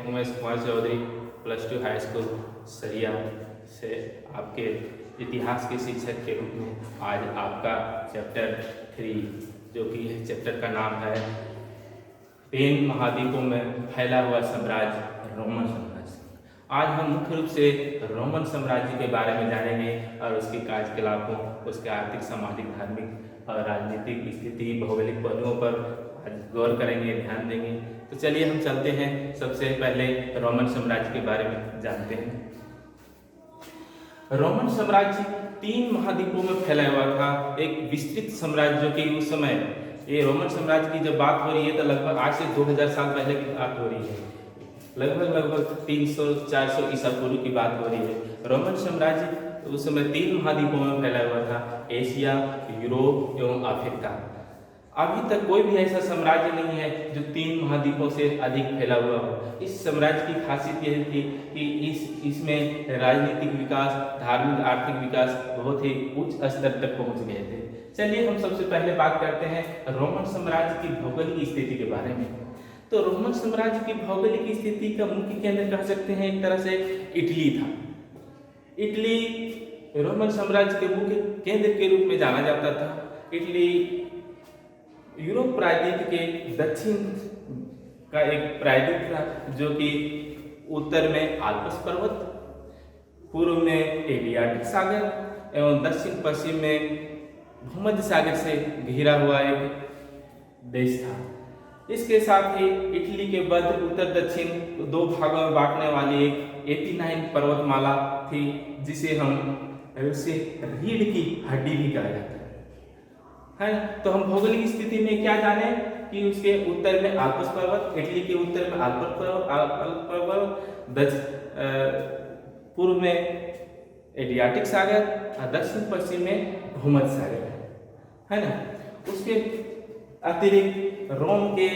Umesh Kumar Chaudhary, +2 high school सरिया से आपके इतिहास के शिक्षक के रूप में आज आपका चैप्टर 3 जो कि चैप्टर का नाम है तीन महाद्वीपों में फैला हुआ साम्राज्य रोमन साम्राज्य। आज हम मुख्य रूप से रोमन साम्राज्य के बारे में जानेंगे और उसके कार्यकलापों, उसके आर्थिक, सामाजिक, धार्मिक और राजनीतिक स्थिति, भौगोलिक पहलुओं पर गौर करेंगे, ध्यान देंगे। तो चलिए हम चलते हैं, सबसे पहले रोमन साम्राज्य के बारे में जानते हैं। रोमन साम्राज्य 3 महाद्वीपों में फैला हुआ था, एक विस्तृत साम्राज्य जो कि उस समय ये रोमन साम्राज्य की जब बात हो रही है तो लगभग आज से 2000 साल पहले की बात हो रही है, लगभग 300-400 ईसा पूर्व की बात हो रही है। रोमन साम्राज्य उस समय 3 महाद्वीपों में फैला हुआ था, एशिया, यूरोप एवं अफ्रीका। अभी तक कोई भी ऐसा साम्राज्य नहीं है जो 3 महाद्वीपों से अधिक फैला हुआ हो। इस साम्राज्य की खासियत यह थी कि इसमें राजनीतिक विकास, धार्मिक, आर्थिक विकास बहुत ही उच्च स्तर तक पहुंच गए थे। चलिए हम सबसे पहले बात करते हैं रोमन साम्राज्य की भौगोलिक स्थिति के बारे में। तो रोमन साम्राज्य की भौगोलिक स्थिति का मुख्य केंद्र कह सकते हैं एक तरह से इटली था। इटली रोमन साम्राज्य के मुख्य केंद्र के रूप में जाना जाता था। इटली यूरोप प्रायद्वीप के दक्षिण का एक प्रायद्वीप था जो कि उत्तर में आल्प्स पर्वत, पूर्व में एडियाटिक सागर एवं दक्षिण पश्चिम में भूमध्य सागर से घिरा हुआ एक देश था। इसके साथ ही इटली के मध्य, उत्तर, दक्षिण 2 भागों में बांटने वाली एक एपीनाइन पर्वतमाला थी जिसे हम उसे रीढ़ की हड्डी भी कहा जाता है। तो हम भौगोलिक स्थिति में क्या जाने कि उसके उत्तर में आल्प्स पर्वत, इटली के उत्तर में आल्प्स पर्वत, पूर्व में एडियाटिक सागर और दक्षिण पश्चिम में भूमध्य सागर है ना। उसके अतिरिक्त रोम के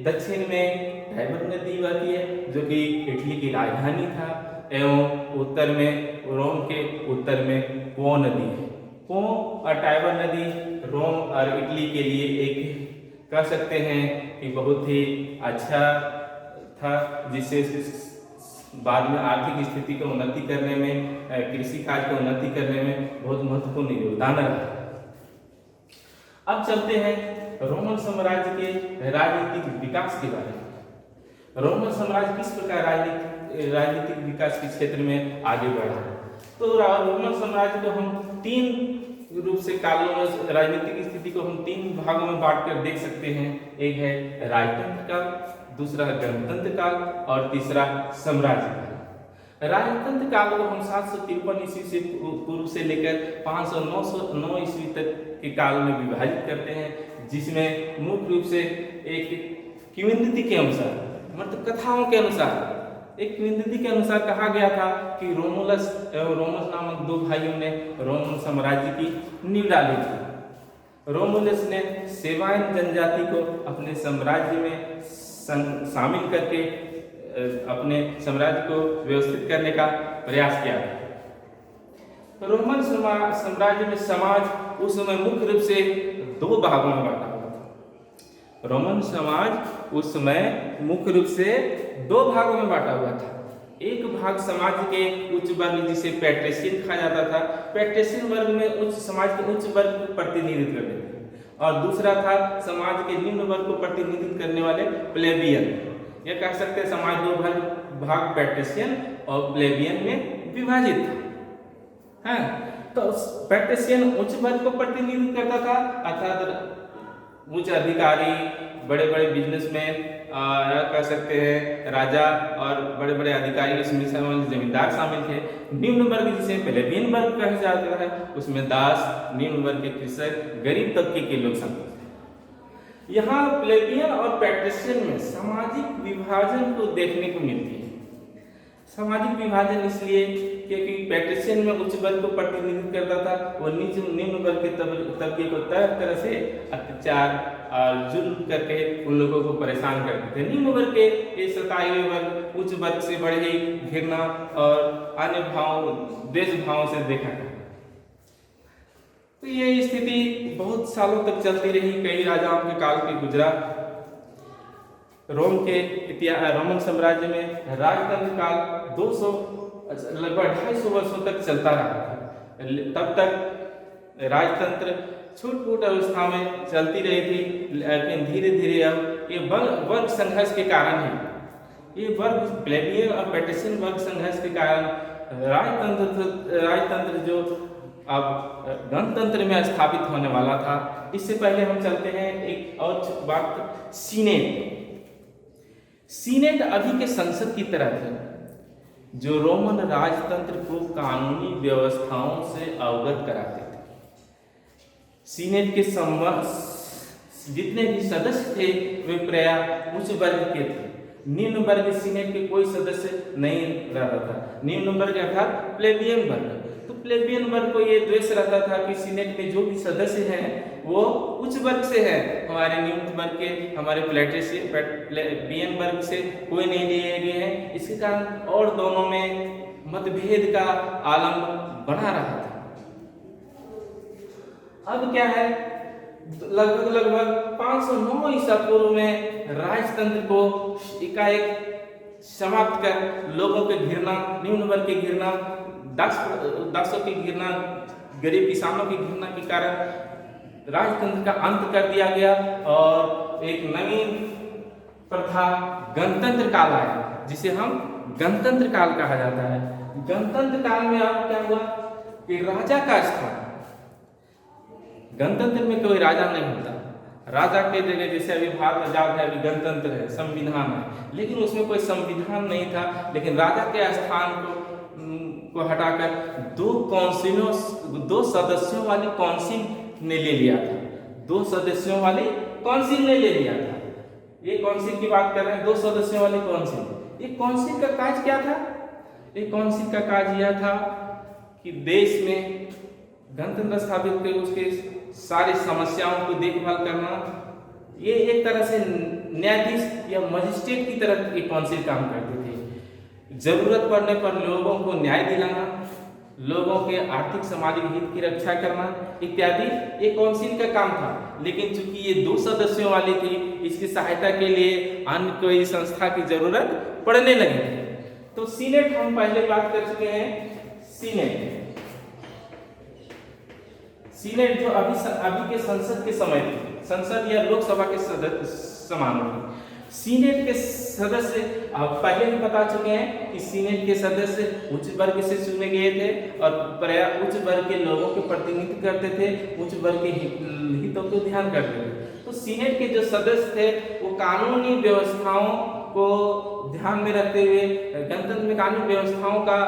दक्षिण में टाइबर नदी बहती है जो कि इटली की राजधानी था, एवं उत्तर में रोम के उत्तर में पो नदी है। पो और टाइबर नदी रोम और इटली के लिए एक कह सकते हैं कि बहुत ही अच्छा था, जिससे बाद में आर्थिक स्थिति को उन्नति करने में, कृषि कार्य को उन्नति करने में बहुत महत्वपूर्ण योगदान रहा। अब चलते हैं रोमन साम्राज्य के राजनीतिक विकास के बारे में। रोमन साम्राज्य किस प्रकार राजनीतिक विकास के क्षेत्र में आगे बढ़ा। तो रोमन साम्राज्य को हम 3 रूप से कालों में, राजनीतिक स्थिति को हम 3 भागों में बांटकर देख सकते हैं। एक है राजतंत्र काल, दूसरा है गणतंत्र काल और तीसरा साम्राज्य काल। राजतंत्र काल को हम 753 ईस्वी से पूर्व से लेकर 509 ईस्वी तक के काल में विभाजित करते हैं, जिसमें मुख्य रूप से एक किंवदंती के अनुसार, मतलब कथाओं के अनुसार, एक किंवदंती के अनुसार कहा गया था कि रोमुलस एवं रोमस नामक 2 भाइयों ने रोमन साम्राज्य की नींव डाली थी। रोमुलस ने सेवाइन जनजाति को अपने साम्राज्य में शामिल करके अपने साम्राज्य को व्यवस्थित करने का प्रयास किया था। रोमन साम्राज्य में समाज उस समय मुख्य रूप से 2 भागों में बांटा हुआ था। रोमन समाज उस समय मुख्य रूप से 2 भागों में बांटा हुआ था। एक भाग समाज के उच्च वर्ग जिसे पैट्रिशियन कहा जाता था, पैट्रिशियन वर्ग में उच्च समाज के उच्च वर्ग को प्रतिनिधित्व करते थे, और दूसरा था समाज के निम्न वर्ग को प्रतिनिधित्व करने वाले प्लेबियन। यह कह सकते हैं समाज 2 भाग पैट्रिशियन और प्लेबियन में विभाजित था। तो पैट्रिशियन उच्च वर्ग को प्रतिनिधित्व करता था, अर्थात उच्च अधिकारी, बड़े बड़े बिजनेसमैन, कह सकते हैं राजा और बड़े बड़े अधिकारी, इसमें जमींदार शामिल थे। निम्न वर्ग जिसे प्लेबियन वर्ग कहा जाता है, उसमें दास, निम्न वर्ग के कृषक, गरीब तबके के लोग शामिल थे। यहाँ प्लेबियन और पैट्रिशियन में सामाजिक विभाजन को देखने को मिलती है। सामाजिक विभाजन इसलिए क्योंकि पैट्रिशियन में उच्च वर्ग को प्रतिनिधित्व करता था, वो निम्न वर्ग के तबके को तरह से अत्याचार और जुल्म करके उन लोगों को परेशान करते थे। निम्न वर्ग के ये सताए हुए वर्ग उच्च वर्ग से बड़े ही घृणा और अन्य द्वेष भावों से देखा था। तो ये स्थिति बहुत सालों तक चलती रही, कई राजाओं के काल के गुजरा। रोमन साम्राज्य में राजतंत्र काल 200 लगभग 250 वर्षों तक चलता रहा था। तब तक राजतंत्र छूट-फूट अवस्था में चलती रही थी, लेकिन धीरे धीरे अब ये वर्ग संघर्ष के कारण ही, ये वर्ग प्लेबियन और पेट्रिशियन वर्ग संघर्ष के कारण राजतंत्र जो अब गणतंत्र में स्थापित होने वाला था। इससे पहले हम चलते हैं एक और बात, सीनेट। सीनेट अभी के संसद की तरह थे, जो रोमन राजतंत्र को कानूनी व्यवस्थाओं से अवगत कराते थे। सीनेट के जितने भी सदस्य थे वे प्रायः उच्च वर्ग के थे। निम्न वर्ग सीनेट के कोई सदस्य नहीं रहता था। निम्न वर्ग अर्थात प्लेबियन वर्ग। तो प्लेबियन वर्ग को ये द्वेष रहता था कि सीनेट में जो भी सदस्य हैं वो उच्च वर्ग से हैं, हमारे निम्न वर्ग के, हमारे प्लेबियन वर्ग से कोई नहीं लिए गए हैं। इसके कारण और दोनों में मतभेद का आलम बना रहा था। अब क्या है, लगभग 509 ईसा पूर्व में राजतंत्र को एकाएक समाप्त कर लोगों के घृणा, निम्न वर्ग की घृणा, दासों की घृणा, गरीब किसानों की घृणा के कारण राजतंत्र का अंत कर दिया गया और एक नवीन प्रथा गणतंत्र काल आया, जिसे हम गणतंत्र काल कहा जाता है। गणतंत्र काल में अब क्या हुआ कि राजा का स्थान, गणतंत्र में कोई राजा नहीं होता। राजा के जगह जैसे अभी भारत आजाद है, अभी गणतंत्र है, संविधान है, लेकिन उसमें कोई संविधान नहीं था। लेकिन राजा के स्थान को हटाकर दो सदस्यों वाली काउंसिल ने ले लिया था। 2 सदस्यों वाली काउंसिल ने ले लिया था। ये काउंसिल की बात कर रहे हैं, 2 सदस्यों वाली काउंसिल। ये काउंसिल का काज क्या था? ये काउंसिल का काज यह था कि देश में गणतंत्र स्थापित कर उसके सारी समस्याओं को देखभाल करना। ये एक तरह से न्यायाधीश या मजिस्ट्रेट की तरह ये काउंसिल काम करते थे। जरूरत पड़ने पर लोगों को न्याय दिलाना, लोगों के आर्थिक सामाजिक हित की रक्षा करना इत्यादि ये काउंसिल का काम था। लेकिन चूंकि ये 2 सदस्यों वाली थी, इसकी सहायता के लिए अन्य कोई संस्था की जरूरत पड़ने लगी थी। तो सीनेट हम पहले बात कर चुके हैं। सीनेट जो अभी के संसद के समय थे, संसद या लोकसभा के समान होगी। सीनेट के सदस्य पहले भी बता चुके हैं कि सीनेट के सदस्य उच्च वर्ग से चुने गए थे और प्रायः उच्च वर्ग के लोगों के प्रतिनिधित्व करते थे, उच्च वर्ग के हितों को ध्यान करते थे। तो सीनेट के जो सदस्य थे वो कानूनी व्यवस्थाओं को ध्यान में रखते हुए गणतंत्र में कानूनी व्यवस्थाओं का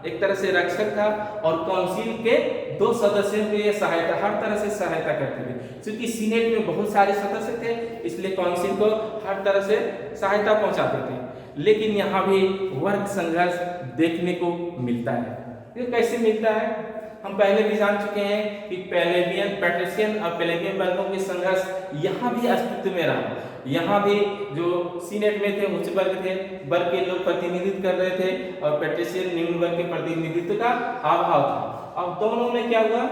एक तरह से रक्षक था और काउंसिल के 2 सदस्यों को ये सहायता, हर तरह से सहायता करते थे। क्योंकि सीनेट में बहुत सारे सदस्य थे, इसलिए काउंसिल को हर तरह से सहायता पहुंचाते थे। लेकिन यहाँ भी वर्ग संघर्ष देखने को मिलता है। ये कैसे मिलता है? हम पहले भी जान चुके हैं कि प्लेबियन, पेट्रिशियन और प्लेबियन वर्गों के संघर्ष यहाँ भी अस्तित्व में रहा। यहाँ भी जो सीनेट में थे उच्च वर्ग थे, वर्ग के लोग प्रतिनिधित्व कर रहे थे और पेट्रिशियन निम्न वर्ग के प्रतिनिधित्व का अभाव था। अब दोनों में क्या हुआ?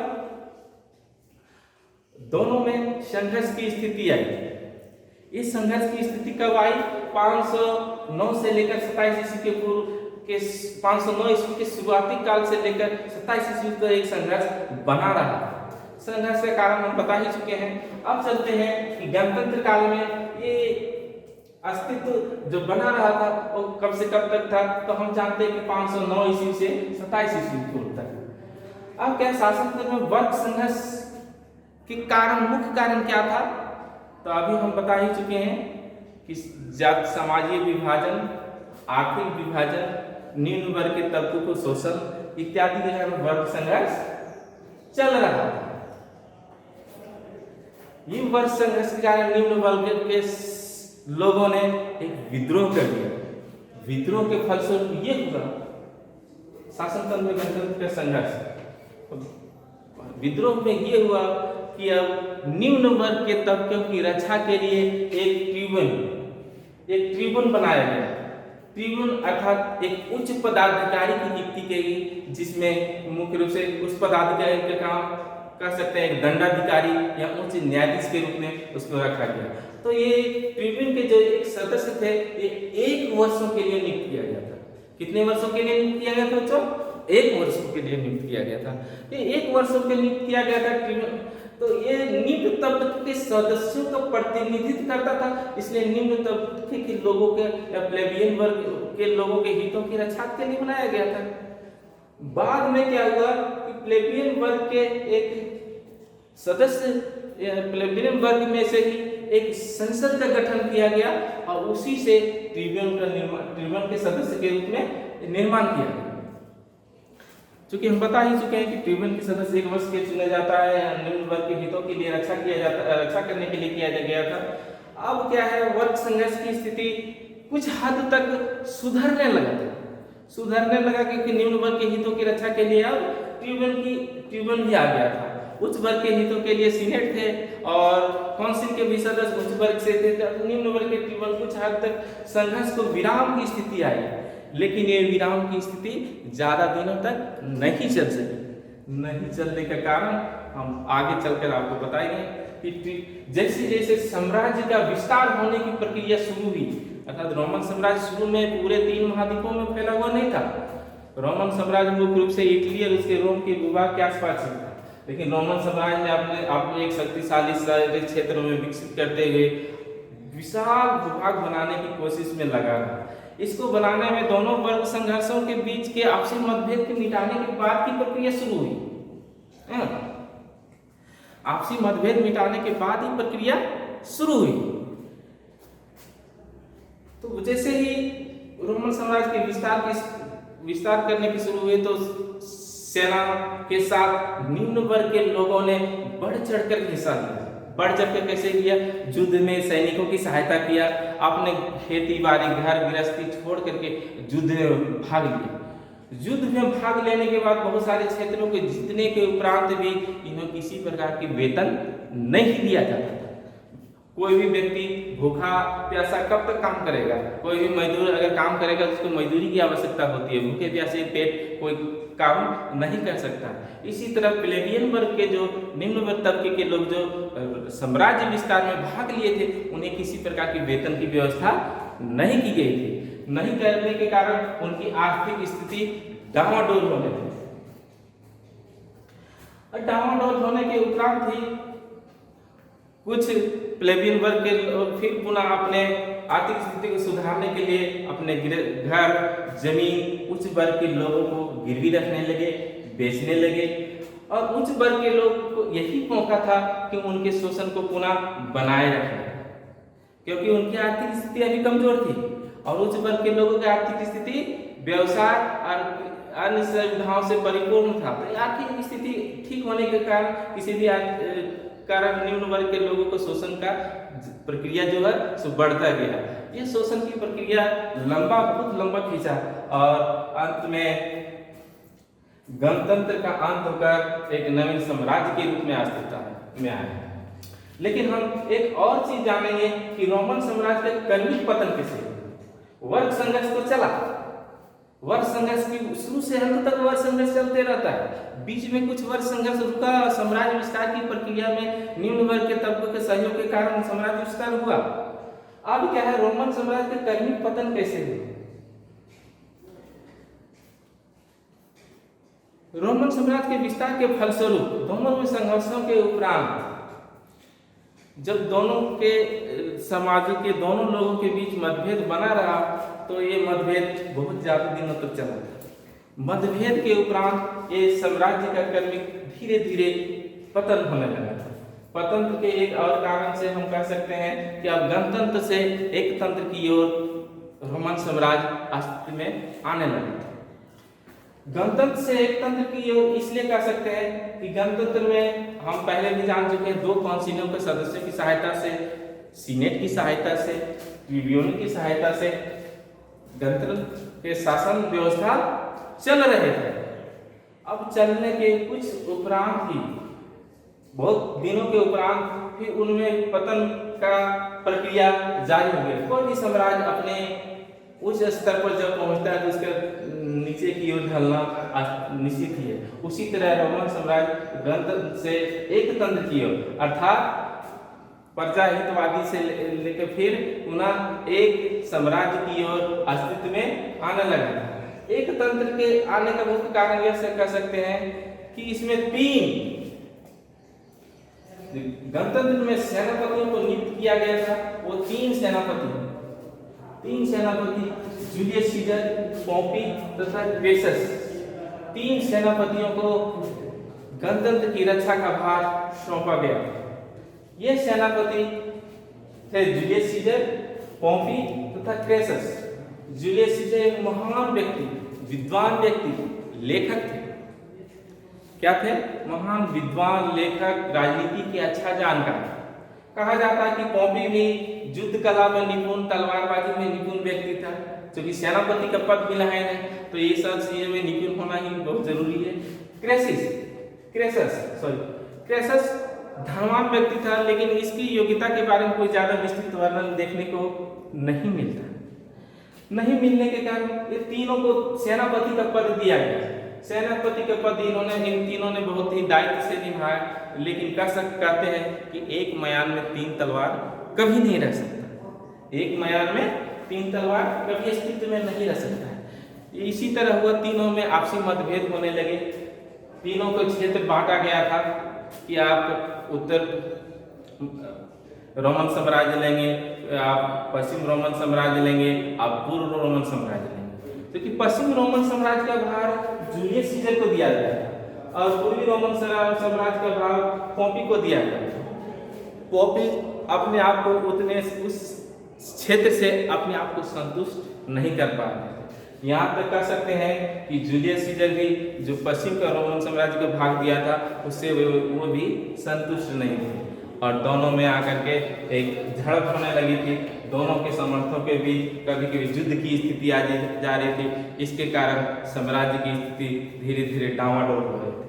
दोनों में संघर्ष की स्थिति आई। इस संघर्ष की स्थिति कब आई? 509 से लेकर 27 ईस्वी के पूर्व के 509 ईस्वी के शुरुआती काल से लेकर 27 ईस्वी तक एक संघर्ष बना रहा। संघर्ष के कारण हम बता ही चुके हैं। अब चलते हैं कि गणतंत्र काल में ये अस्तित्व जो बना रहा था वो कब से कब तक था? तो हम जानते हैं कि 509 ईस्वी से 27 ईस्वी पूर्व तक। अब क्या शासन तंत्र में वर्ग संघर्ष के कारण, मुख्य कारण क्या था? तो अभी हम बता ही चुके हैं कि जाति समाजीय विभाजन, आर्थिक विभाजन, निम्न वर्ग के तबकों को शोषण इत्यादि के कारण वर्ग संघर्ष चल रहा था। ये वर्ग संघर्ष के कारण निम्न वर्ग के लोगों ने एक विद्रोह कर दिया। विद्रोह के फलस्वरूप ये हुआ शासन तंत्र में गणतंत्र का संघर्ष। विद्रोह में ये हुआ कि अब निम्न वर्ग के तबकों की रक्षा के लिए एक ट्रिब्यून बनाया गया। ट्रिब्यून अर्थात एक उच्च पदाधिकारी की नियुक्ति की गई, जिसमें मुख्य रूप से उस पदाधिकारी का काम कह सकते हैं एक दंडाधिकारी या उच्च न्यायाधीश के रूप में उसको रखा गया। तो ये ट्रिब्यून के जो एक सदस्य थे ये 1 वर्षों के लिए नियुक्त किया गया था। कितने वर्षों के लिए नियुक्त किया गया था बच्चों? 1 वर्षों के लिए नियुक्त किया गया था। ये 1 वर्षों के नियुक्त किया गया था ट्रिब्यून। तो ये निम्न तबके के सदस्यों का प्रतिनिधित्व करता था, इसलिए निम्न तबके के लोगों के या प्लेबियन वर्ग के लोगों के हितों की रक्षा के लिए बनाया गया था। बाद में क्या हुआ कि प्लेबियन वर्ग के एक सदस्य प्लेबियन वर्ग में से ही एक संसद का गठन किया गया और उसी से ट्रिब्यून के सदस्य के रूप में निर्माण किया गया। चूंकि हम बता ही चुके हैं कि ट्रिब्यून के सदस्य 1 वर्ष के चुना जाता है, निम्न वर्ग के हितों के लिए रक्षा करने के लिए किया गया था। अब क्या है, वर्ग संघर्ष की स्थिति कुछ हद तक सुधरने लगा क्योंकि निम्न वर्ग के हितों की रक्षा के लिए अब ट्रिब्यून भी आ गया था। उच्च वर्ग के हितों के लिए सीनेट थे और काउंसिल के भी सदस्य उच्च वर्ग से थे। तो निम्न वर्ग के ट्रिब्यून कुछ हद तक संघर्ष को विराम की स्थिति आई, लेकिन ये विराम की स्थिति ज्यादा दिनों तक नहीं चल सकी। नहीं चलने का कारण हम आगे चलकर आपको बताएंगे कि जैसे जैसे साम्राज्य का विस्तार होने की प्रक्रिया शुरू हुई, अर्थात रोमन साम्राज्य शुरू में पूरे 3 महाद्वीपों में फैला हुआ नहीं था। रोमन साम्राज्य मुख्य रूप से इटली और उसके रोम के भूभाग के आसपास था, लेकिन रोमन साम्राज्य ने अपने एक शक्तिशाली शहरी क्षेत्रों में विकसित करते हुए विशाल भूभाग बनाने की कोशिश में लगा रहा। इसको बनाने में दोनों वर्ग संघर्षों के बीच के आपसी मतभेद के मिटाने के बाद की प्रक्रिया शुरू हुई। आपसी मतभेद मिटाने के बाद ही प्रक्रिया शुरू हुई। तो जैसे ही रोमन साम्राज्य के विस्तार करने की शुरू हुई तो सेना के साथ निम्न वर्ग के लोगों ने बढ़ चढ़कर हिस्सा लिया। बढ़ चढ़कर कैसे किया? युद्ध में सैनिकों की सहायता किया, अपने खेती बाड़ी घर गृहस्थी छोड़ करके युद्ध में भाग लिया। युद्ध में भाग लेने के बाद बहुत सारे क्षेत्रों के जीतने के उपरांत भी इन्हें किसी प्रकार की वेतन नहीं दिया जाता था। कोई भी व्यक्ति भूखा प्यासा कब तक काम करेगा? कोई भी मजदूर अगर काम करेगा तो उसको मजदूरी की आवश्यकता होती है, भूखे प्यासे पेट कोई काम नहीं कर सकता। इसी तरह प्लेबियन वर्ग के जो निम्न वर्ग तबके के लोग जो साम्राज्य विस्तार में भाग लिए थे, उन्हें किसी प्रकार की वेतन की व्यवस्था नहीं की गई थी। नहीं करने के कारण उनकी आर्थिक स्थिति डामाडोल होने लगी। और डामाडोल होने के उपरांत ही कुछ प्लेबियन वर्ग के लोग फिर पुनः अपने आर्थिक स्थिति को सुधारने के लिए अपने घर जमीन उच्च वर्ग के लोगों को गिरवी रखने लगे, बेचने लगे। और उच्च वर्ग के लोग को यही मौका था कि उनके शोषण को पुनः बनाए रखें, क्योंकि उनकी आर्थिक स्थिति अभी कमजोर थी और उच्च वर्ग के लोगों की आर्थिक स्थिति व्यवसाय और अन्य सुविधाओं से परिपूर्ण था। तो आर्थिक स्थिति ठीक होने के कारण किसी भी कारण निम्न वर्ग के लोगों को शोषण का प्रक्रिया जो है सो बढ़ता गया। ये शोषण की प्रक्रिया बहुत लंबा खींचा और अंत में गणतंत्र का अंत होकर एक नवीन साम्राज्य के रूप में अस्तित्व में आया। लेकिन हम एक और चीज जानेंगे कि रोमन साम्राज्य का क्रमिक पतन कैसे हुआ। वर्ग संघर्ष तो चला, वर्ग संघर्ष की शुरू से अंत तक वर्ग संघर्ष चलते रहता है। बीच में कुछ वर्ग संघर्ष रुका, साम्राज्य विस्तार की प्रक्रिया में निम्न वर्ग के तबकों के सहयोग के कारण साम्राज्य विस्तार हुआ। अब क्या है, रोमन साम्राज्य का क्रमिक पतन कैसे हुआ? रोमन साम्राज्य के विस्तार के फलस्वरूप दोनों में संघर्षों के उपरांत जब दोनों के समाजों के दोनों लोगों के बीच मतभेद बना रहा तो ये मतभेद बहुत ज्यादा दिनों तक चला। मतभेद के उपरांत ये साम्राज्य का क्रमिक धीरे धीरे पतन होने लगा। पतन के एक और कारण से हम कह सकते हैं कि अब गणतंत्र से एक तंत्र की ओर रोमन साम्राज्य अस्तित्व में आने लगा। गणतंत्र से एक तंत्र की ओर इसलिए कह सकते हैं कि गणतंत्र में हम पहले भी जान चुके हैं 2 काउंसिलों के सदस्यों की सहायता से, सीनेट की सहायता से, ट्रिब्यून की सहायता से गणतंत्र के शासन व्यवस्था चल रहे थे। अब चलने के कुछ उपरांत ही बहुत दिनों के उपरांत फिर उनमें पतन का प्रक्रिया जारी हो गई। कोई भी साम्राज्य अपने उच्च स्तर पर जब पहुंचता है तो उसका नीचे की ओर ढलना निश्चित ही है। उसी तरह रोमन साम्राज्य गणतंत्र से एक तंत्र की ओर अर्थात प्रजाहितवादी से लेकर फिर पुनः एक साम्राज्य की ओर अस्तित्व में आने लगा था। एक तंत्र के आने का मुख्य कारण यह कह सकते हैं कि इसमें तीन गणतंत्र में सेनापतियों को नियुक्त किया गया था। वो तीन सेनापति जूलियस सीजर, पोम्पी तथा क्रेसस, तीन सेनापतियों को गणतंत्र की रक्षा का भार सौंपा गया। ये सेनापति थे जूलियस सीजर, पोम्पी तथा क्रेसस। जूलियस सीजर एक महान व्यक्ति, विद्वान व्यक्ति, लेखक थे। क्या थे? महान विद्वान, लेखक, राजनीति के अच्छा जानकार। कहा जाता है कि पोम्पी भी युद्ध कला में निपुण, तलवारबाजी में निपुण व्यक्ति था। क्योंकि सेनापति का पद मिला है नहीं, तो ये सब चीजों में निपुण होना ही बहुत जरूरी है। क्रेसस धनवान व्यक्ति था, लेकिन इसकी योग्यता के बारे में कोई ज्यादा विस्तृत वर्णन देखने को नहीं मिलने के कारण ये तीनों को सेनापति का पद दिया गया। सेनापति का पद इन तीनों ने बहुत ही दायित्व से निभाया। लेकिन कहते हैं कि एक म्यान में तीन तलवार कभी नहीं रह सकता। एक म्यान में तीन तलवार कभी अस्तित्व में नहीं रह सकता है। इसी तरह हुआ, तीनों में आपसी मतभेद होने लगे। तीनों को क्षेत्र बांटा गया था कि आप उत्तर रोमन साम्राज्य लेंगे, आप पश्चिम रोमन साम्राज्य लेंगे, आप पूर्व रोमन साम्राज्य लेंगे। क्योंकि पश्चिम रोमन साम्राज्य का भार जूलियस सीजर को दिया गया था और पूर्वी रोमन साम्राज्य का भार पोम्पी को दिया गया था। पोम्पी अपने आप को उस क्षेत्र से अपने आप को संतुष्ट नहीं कर पा रहे थे। यहाँ तक कह सकते हैं कि जूलियस सीजर भी जो पश्चिम का रोमन साम्राज्य को भाग दिया था, उससे वो भी संतुष्ट नहीं थे और दोनों में आकर के एक झड़प होने लगी थी। दोनों के समर्थकों के भी कभी कभी युद्ध की स्थिति आ जा रही थी। इसके कारण साम्राज्य की स्थिति धीरे धीरे डामाडोल हो रही थी।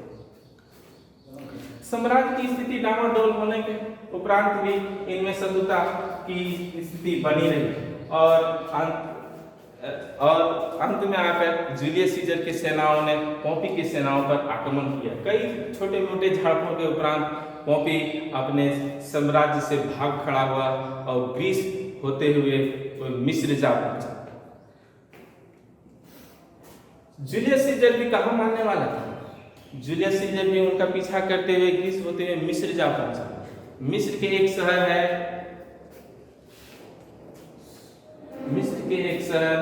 साम्राज्य की स्थिति डामाडोल होने के उपरांत भी इनमें शत्रुता की स्थिति बनी रही और अंत में आकर जूलियस सीजर की सेनाओं ने पोम्पी की सेनाओं पर आक्रमण किया। कई छोटे मोटे झड़पों के उपरांत पोम्पी अपने साम्राज्य से भाग खड़ा हुआ और ग्रीस होते हुए मिस्र जा पहुंचा। जूलियस सीजर भी कहाँ मानने वाला था? जूलियस सीजर भी उनका पीछा करते हुए ग्रीस होते हुए मिस्र जा पहुंचा। मिस्र के एक शहर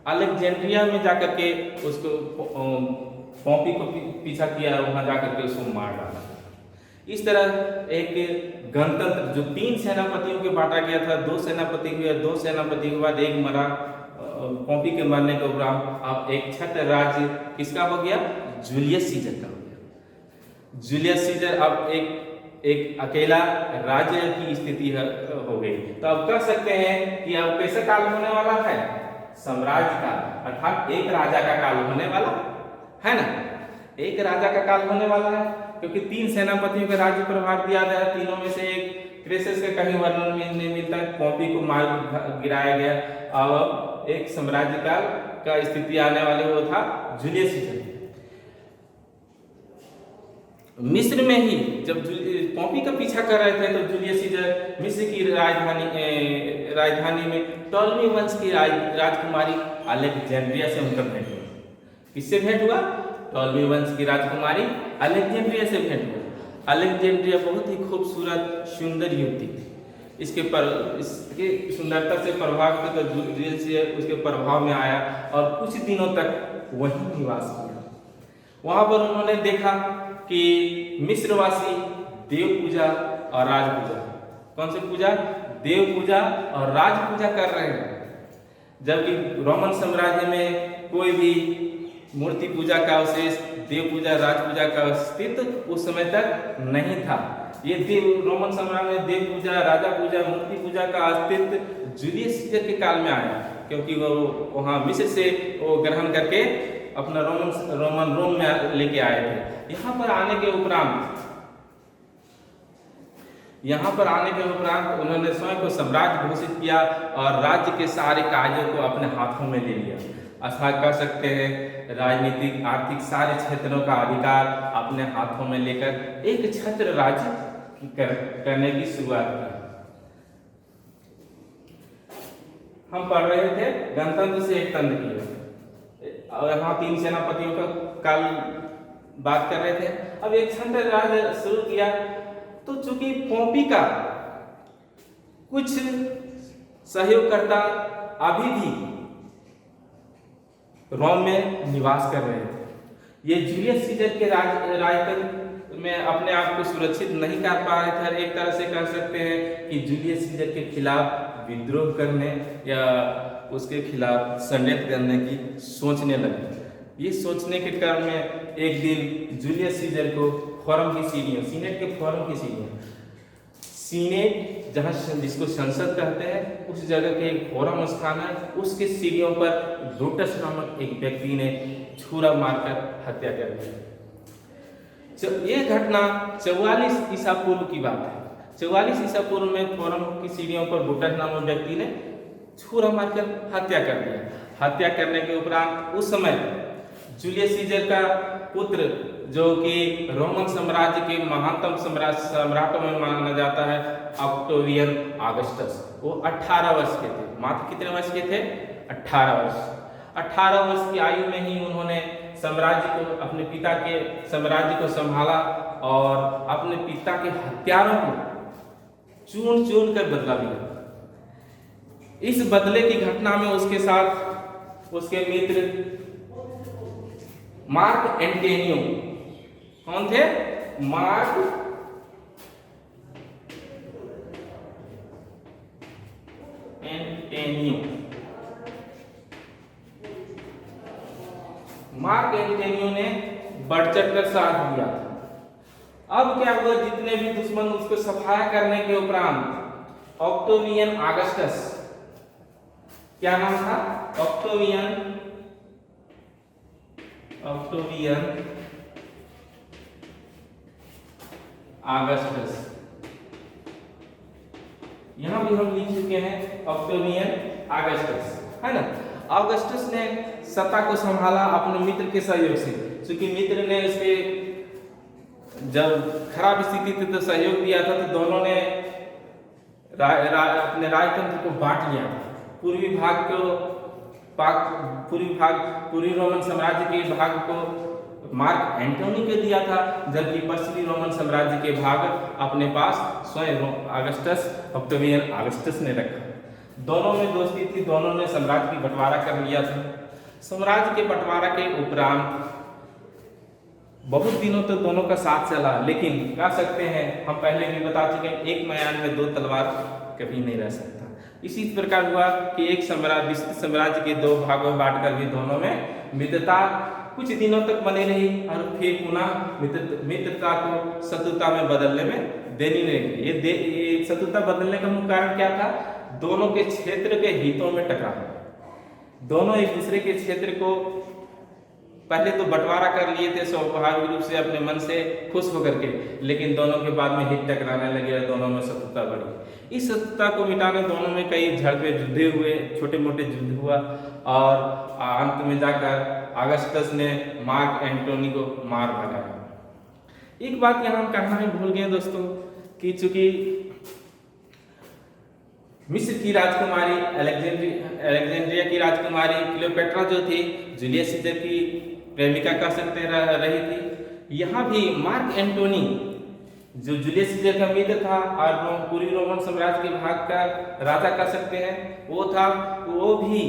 अलेक्जेंड्रिया में जाकर के उसको पोम्पी को पीछा किया, वहां जाकर के उसको मार डाला। इस तरह एक गणतंत्र जो तीन सेनापतियों के बांटा गया था, दो सेनापति हुए, दो सेनापति के बाद एक मरा पोम्पी के मरने के उपरांत अब एक छत्र राज्य किसका हो गया? जूलियस सीजर का हो गया। जूलियस सीजर अब एक अकेला राज्य की स्थिति हो गई। तो अब कह सकते हैं कि अब कैसा काल होने वाला है? साम्राज्य का, अर्थात एक राजा का काल होने वाला है ना। एक राजा का काल होने वाला है, क्योंकि तीन सेनापतियों का राज्य प्रभार दिया गया। तीनों में से एक क्रेसस का कहीं वर्णन में नहीं मिलता, पोम्पी को मार गिराया गया। अब एक साम्राज्य काल का स्थिति आने वाले वो था जूलियस सीजर। मिस्र में ही जब पोम्पी का पीछा कर रहे थे, तो जूलियस सीजर मिस्र की राजधानी में टॉलमी वंश की राजकुमारी अलेक्जेंड्रिया से उनका भेंट हुआ। किससे भेंट हुआ? टॉलमी वंश की राजकुमारी अलेक्जेंड्रिया से भेंट हुआ। अलेक्जेंड्रिया बहुत ही खूबसूरत सुंदर युवती थी। इसके सुंदरता से प्रभावित होकर जूलियस उसके प्रभाव में आया और कुछ दिनों तक वहीं निवास किया। वहां पर उन्होंने देखा कि मिस्रवासी देव पूजा और राज पूजा, कौन सी पूजा? देव पूजा और राज पूजा कर रहे हैं, जबकि रोमन साम्राज्य में कोई भी मूर्ति पूजा का अवशेष, देव पूजा, राज पूजा का अस्तित्व उस समय तक नहीं था। ये रोमन साम्राज्य में देव पूजा, राजा पूजा, मूर्ति पूजा का अस्तित्व जूलियस सीजर के काल में आया, क्योंकि वो वहाँ मिस्र से वो ग्रहण करके अपना रोम में लेके आए थे। यहाँ पर आने के उपरांत यहाँ पर आने के उपरांत उन्होंने स्वयं को सम्राट घोषित किया और राज्य के सारे कार्यों को अपने हाथों में ले लिया। ऐसा कह सकते हैं राजनीतिक आर्थिक सारे क्षेत्रों का अधिकार अपने हाथों में लेकर एक छत्र राज्य करने की शुरुआत की। हम पढ़ रहे थे गणतंत्र से एक तंत्र की, और यहाँ 3 सेनापतियों का कल बात कर रहे थे। अब एक छत्र राज्य शुरू किया, तो चूंकि पोंपी का कुछ सहयोगकर्ता अभी भी रोम में निवास कर रहे थे। ये जूलियस सीजर के राजतंत्र में अपने आप को सुरक्षित नहीं कर पा रहे थे। एक तरह से कह सकते हैं कि जूलियस सीजर के खिलाफ विद्रोह करने या उसके खिलाफ षड्यंत्र करने की सोचने लगे। ये सोचने के क्रम में एक दिन जूलियस सीजर को फोरम की सीढ़ियों, सीनेट के फोरम की सीढ़ियों, सीनेट जहाँ जिसको संसद कहते हैं उस जगह के एक फोरम स्थान है, उसके सीढ़ियों पर ब्रूटस नामक एक व्यक्ति ने छुरा मारकर हत्या कर दी। ये घटना 44 ईसा पूर्व की बात है। 44 ईसा पूर्व में फोरम की सीढ़ियों पर ब्रूटस नामक व्यक्ति ने छुरा मारकर हत्या कर दिया। हत्या करने के उपरांत उस समय जूलियस सीजर का पुत्र, जो कि रोमन साम्राज्य के महानतम सम्राटों में माना जाता है, ऑक्टेवियन ऑगस्टस, वो 18 वर्ष के थे। मात्र कितने वर्ष के थे? 18 वर्ष। 18 वर्ष की आयु में ही उन्होंने साम्राज्य को, अपने पिता के साम्राज्य को संभाला और अपने पिता के हत्यारों को चून चून कर बदला लिया। इस बदले की घटना में उसके साथ उसके मित्र मार्क एंटेनियो, कौन थे? Mark Antonio. मार्क एंटेनियो ने बढ़ चढ़कर साथ दिया। अब क्या हुआ, जितने भी दुश्मन उसको सफाया करने के उपरांत ऑक्टेवियन ऑगस्टस, क्या नाम था? Octavian Augustus. यहां भी हम लिख चुके हैं ऑक्टेवियन ऑगस्टस, है ना। ऑगस्टस ने सत्ता को संभाला अपने मित्र के सहयोग से, क्योंकि मित्र ने उसके जब खराब स्थिति थी तो सहयोग दिया था, तो दोनों ने अपने राजतंत्र को बांट लिया। पूर्वी भाग को पूर्वी रोमन साम्राज्य के भाग को मार्क एंटोनी को दिया था, जबकि पश्चिमी रोमन साम्राज्य के भाग अपने पास स्वयं ऑक्टेवियन ऑगस्टस ने रखा। दोनों में दोस्ती थी, दोनों ने साम्राज्य की बंटवारा कर लिया था। साम्राज्य के बंटवारा के उपरांत बहुत दिनों तक दोनों का साथ चला, लेकिन कह सकते हैं, हम पहले भी बता चुके हैं, एक मैदान में 2 तलवार कभी नहीं रह सकता। इसी प्रकार हुआ कि एक विस्तृत साम्राज्य के 2 भागों में बांटकर भी दोनों में मित्रता कुछ दिनों तक बनी रही और फिर पुनः मित्रता को शत्रुता में बदलने में देरी नहीं लगी। ये शत्रुता बदलने का मुख्य कारण क्या था? दोनों के क्षेत्र के हितों में टकराव। दोनों एक दूसरे के क्षेत्र को पहले तो बंटवारा कर लिए थे स्वाभाविक रूप से अपने मन से खुश होकर के, लेकिन दोनों के बाद में हित टकराने लगे और दोनों में शत्रुता बढ़ी। इस शत्रुता को मिटाने दोनों में कई झड़पें, युद्ध हुए, छोटे मोटे युद्ध हुआ और अंत में जाकर ऑगस्टस ने मार्क एंटोनी को मार भगाया। एक बात यहाँ हम कहना ही भूल गए दोस्तों कि चूंकि मिस्र की राजकुमारी अलेक्जेंड्रिया की राजकुमारी क्लियोपेट्रा जो थी, जूलियस सीजर की प्रेमिका कह सकते रही थी। यहाँ भी मार्क एंटोनी जो जूलियस सीजर का मित्र था और पूर्वी रोमन साम्राज्य के भाग का राजा कह सकते हैं, वो भी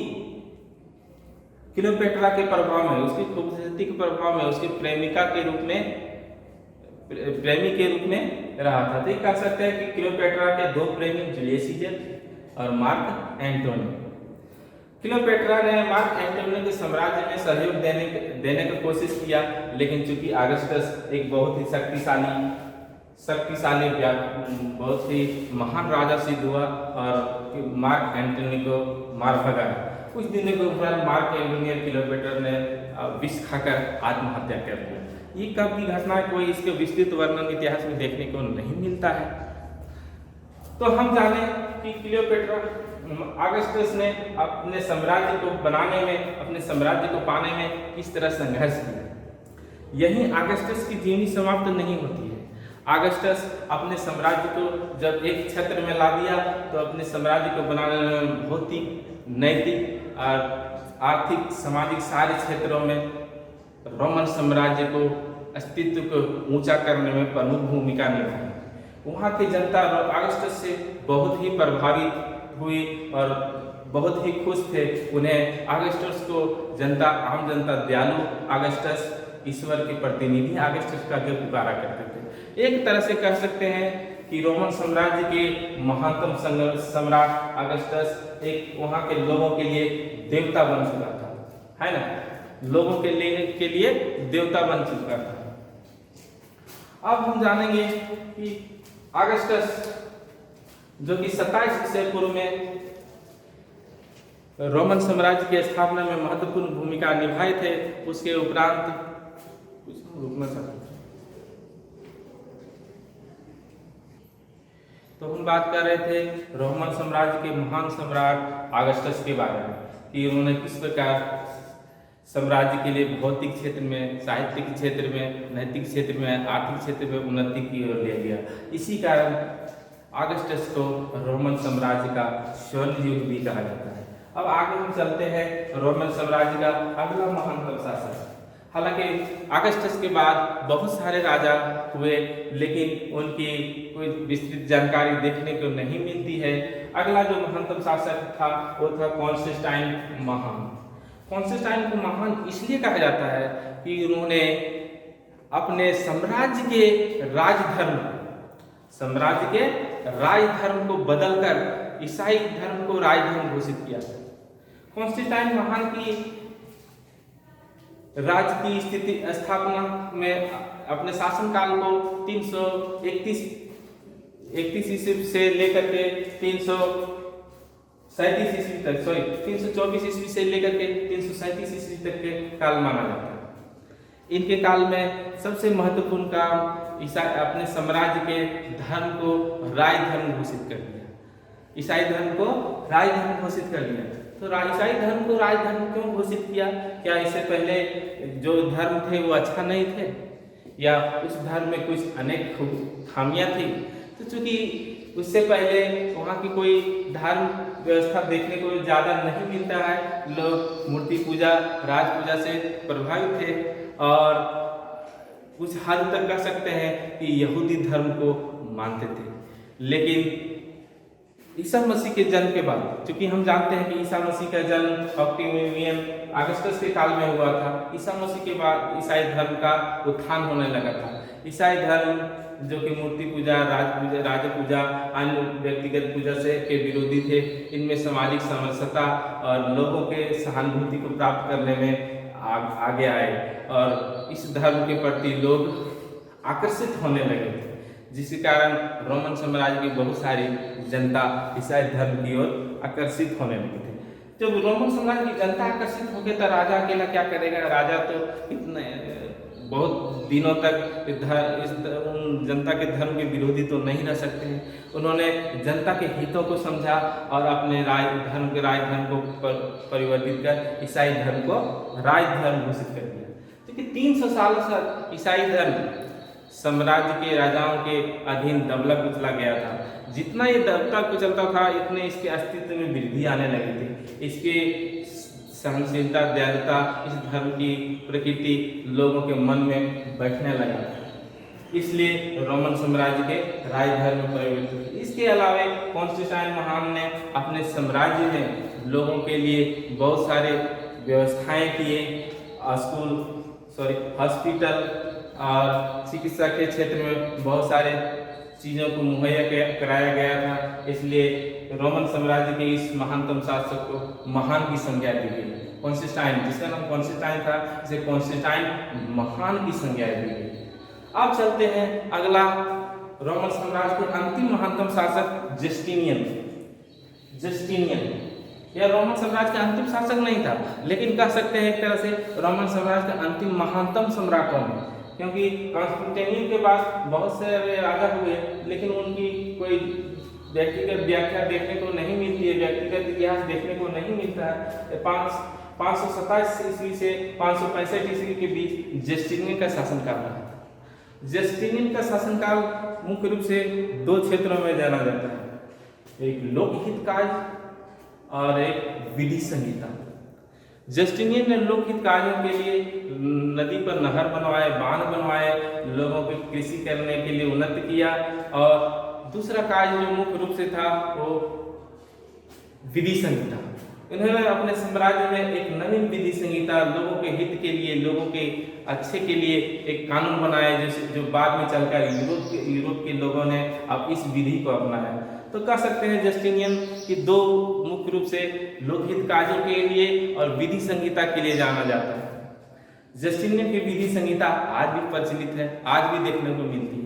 क्लियोपेट्रा के प्रभाव में, उसकी खूबसूरती के प्रभाव में, उसकी प्रेमी के रूप में रहा था। तो कह सकते हैं कि क्लियोपेट्रा के 2 प्रेमी जूलियस सीजर और मार्क एंटोनी। क्लियोपेट्रा ने मार्क एंटोनी के साम्राज्य में सहयोग देने की कोशिश किया, लेकिन चूंकि ऑगस्टस एक बहुत ही शक्तिशाली बहुत ही महान राजा सिद्ध हुआ और मार्क एंटोनी को मार भगाया। कुछ दिनों के उपरांत मार्क एंटोनी और क्लियोपेट्रा ने विष खाकर आत्महत्या कर लिया। ये कब की घटना है, कोई इसके विस्तृत वर्णन इतिहास में देखने को नहीं मिलता है। तो हम जाने कि क्लियोपेट्रा ऑगस्टस ने अपने साम्राज्य को बनाने में, अपने साम्राज्य को पाने में किस तरह संघर्ष किया। यही ऑगस्टस की जीवनी समाप्त नहीं होती है। ऑगस्टस अपने साम्राज्य को जब एक क्षेत्र में ला दिया तो अपने साम्राज्य को बनाने में भौतिक, नैतिक और आर्थिक, सामाजिक सारे क्षेत्रों में रोमन साम्राज्य को अस्तित्व को ऊंचा करने में प्रमुख भूमिका निभाई। वहाँ की जनता ऑगस्टस से बहुत ही प्रभावित हुई और बहुत ही खुश थे। उन्हें ऑगस्टस को जनता, आम जनता दयालु ऑगस्टस, ईश्वर के प्रतिनिधि ऑगस्टस का जो पुकारा करते थे। एक तरह से कह सकते हैं कि रोमन साम्राज्य के महानतम सम्राट ऑगस्टस एक वहाँ के लोगों के लिए देवता बन चुका था, है ना, लोगों के लिए देवता बन चुका था। अब हम जानेंगे कि ऑगस्टस जो कि 27 ईसा पूर्व में रोमन साम्राज्य की स्थापना में महत्वपूर्ण भूमिका निभाए थे, उसके उपरांत रुकना चाहते हैं। तो हम बात कर रहे थे रोमन साम्राज्य के महान सम्राट ऑगस्टस के बारे में कि उन्होंने किस प्रकार साम्राज्य के लिए भौतिक क्षेत्र में, साहित्यिक क्षेत्र में, नैतिक क्षेत्र में, आर्थिक क्षेत्र में उन्नति की ओर ले गया। इसी कारण ऑगस्टस को रोमन साम्राज्य का स्वर्ण युग भी कहा जाता है। अब आगे हम चलते हैं रोमन साम्राज्य का अगला महानतम शासक। हालांकि ऑगस्टस के बाद बहुत सारे राजा हुए, लेकिन उनकी कोई विस्तृत जानकारी देखने को नहीं मिलती है। अगला जो महानतम शासक था वो था कॉन्स्टेंटाइन महान। कॉन्स्टेंटाइन को महान इसलिए कहा जाता है कि उन्होंने अपने साम्राज्य के राजधर्म को बदलकर ईसाई धर्म को राजधर्म घोषित किया। कॉन्स्टेंटाइन महान की राज्य की स्थिति स्थापना में अपने शासनकाल को 331 ईस्वी से लेकर के 337 ईस्वी तक, 324 ईस्वी से लेकर के 337 ईस्वी तक के काल माना जाता है। इनके काल में सबसे महत्वपूर्ण काम अपने साम्राज्य के धर्म को राजधर्म घोषित कर दिया। ईसाई धर्म को राजधर्म घोषित कर दिया। तो ईसाई धर्म को राजधर्म क्यों घोषित किया? क्या इससे पहले जो धर्म थे वो अच्छा नहीं थे, या उस धर्म में कुछ अनेक खामियां थी? तो चूंकि उससे पहले वहाँ की कोई धर्म व्यवस्था देखने को ज़्यादा नहीं मिलता है, लोग मूर्ति पूजा, राज पूजा से प्रभावित थे और कुछ हद तक कह सकते हैं कि यहूदी धर्म को मानते थे। लेकिन ईसा मसीह के जन्म के बाद, क्योंकि हम जानते हैं कि ईसा मसीह का जन्म ऑक्टेवियन ऑगस्टस के काल में हुआ था, ईसा मसीह के बाद ईसाई धर्म का उत्थान होने लगा था। ईसाई धर्म जो कि मूर्ति पूजा, राज पूजा, अन्य व्यक्तिगत पूजा से के विरोधी थे, इनमें सामाजिक समरसता और लोगों के सहानुभूति को प्राप्त करने में आगे आए और इस धर्म के प्रति लोग आकर्षित होने लगे थे, जिसके कारण रोमन साम्राज्य की बहुत सारी जनता ईसाई धर्म की ओर आकर्षित होने लगी थी। जब रोमन साम्राज्य की जनता आकर्षित हो गई तो राजा अकेला क्या करेगा? राजा तो इतने बहुत दिनों तक इस जनता के धर्म के विरोधी तो नहीं रह सकते हैं। उन्होंने जनता के हितों को समझा और अपने राजधर्म को परिवर्तित कर ईसाई धर्म को राजधर्म घोषित कर दिया। क्योंकि 300 साल से ईसाई धर्म साम्राज्य के राजाओं के अधीन दबला कुचला गया था। जितना ये दबता कुचलता था, इतने इसके अस्तित्व में वृद्धि आने लगी थी। इसके सहनशीलता, दयालुता, इस धर्म की प्रकृति लोगों के मन में बैठने लगा, इसलिए रोमन साम्राज्य के राजधर्म में परिवर्तित। इसके अलावा कॉन्स्टेंटाइन महान ने अपने साम्राज्य में लोगों के लिए बहुत सारे व्यवस्थाएं किए। हॉस्पिटल और चिकित्सा के क्षेत्र में बहुत सारे चीज़ों को मुहैया कराया गया था। इसलिए रोमन साम्राज्य के इस महानतम शासक को महान की संज्ञा दी गई। कॉन्स्टेंटाइन, जिसका नाम कॉन्स्टेंटाइन था, इसे कॉन्स्टेंटाइन महान की संज्ञा दी गई। अब चलते हैं अगला रोमन साम्राज्य के अंतिम महानतम शासक जस्टिनियन। यह रोमन साम्राज्य का अंतिम शासक नहीं था, लेकिन कह सकते हैं एक तरह से रोमन साम्राज्य का अंतिम महानतम सम्राटों में, क्योंकि कॉन्स्टेंटाइन के बाद बहुत से राजा हुए, लेकिन उनकी कोई व्यक्तिगत व्याख्या देखने को नहीं मिलती है, व्यक्तिगत इतिहास देखने को नहीं मिलता है। 527 ईस्वी से 565 ईस्वी के बीच जस्टिनियन का शासनकाल रहा था। जस्टिनियन का शासनकाल मुख्य रूप से दो क्षेत्रों में जाना जाता है, एक लोकहित कार्य और एक विधि संहिता। जस्टिनियन ने लोकहित कार्यों के लिए नदी पर नहर बनवाए, बांध बनवाए, लोगों को कृषि करने के लिए उन्नत किया, और दूसरा कार्य जो मुख्य रूप से था वो विधि संहिता। इन्होंने अपने साम्राज्य में एक नवीन विधि संहिता, लोगों के हित के लिए, लोगों के अच्छे के लिए एक कानून बनाया, जो बाद में चलकर यूरोप के लोगों ने अब इस विधि को अपनाया। तो कह सकते हैं जस्टिनियन की दो मुख्य रूप से लोकहित कार्यों के लिए और विधि संहिता के लिए जाना जाता है। जस्टिनियन की विधि संहिता आज भी प्रचलित है, आज भी देखने को मिलती है।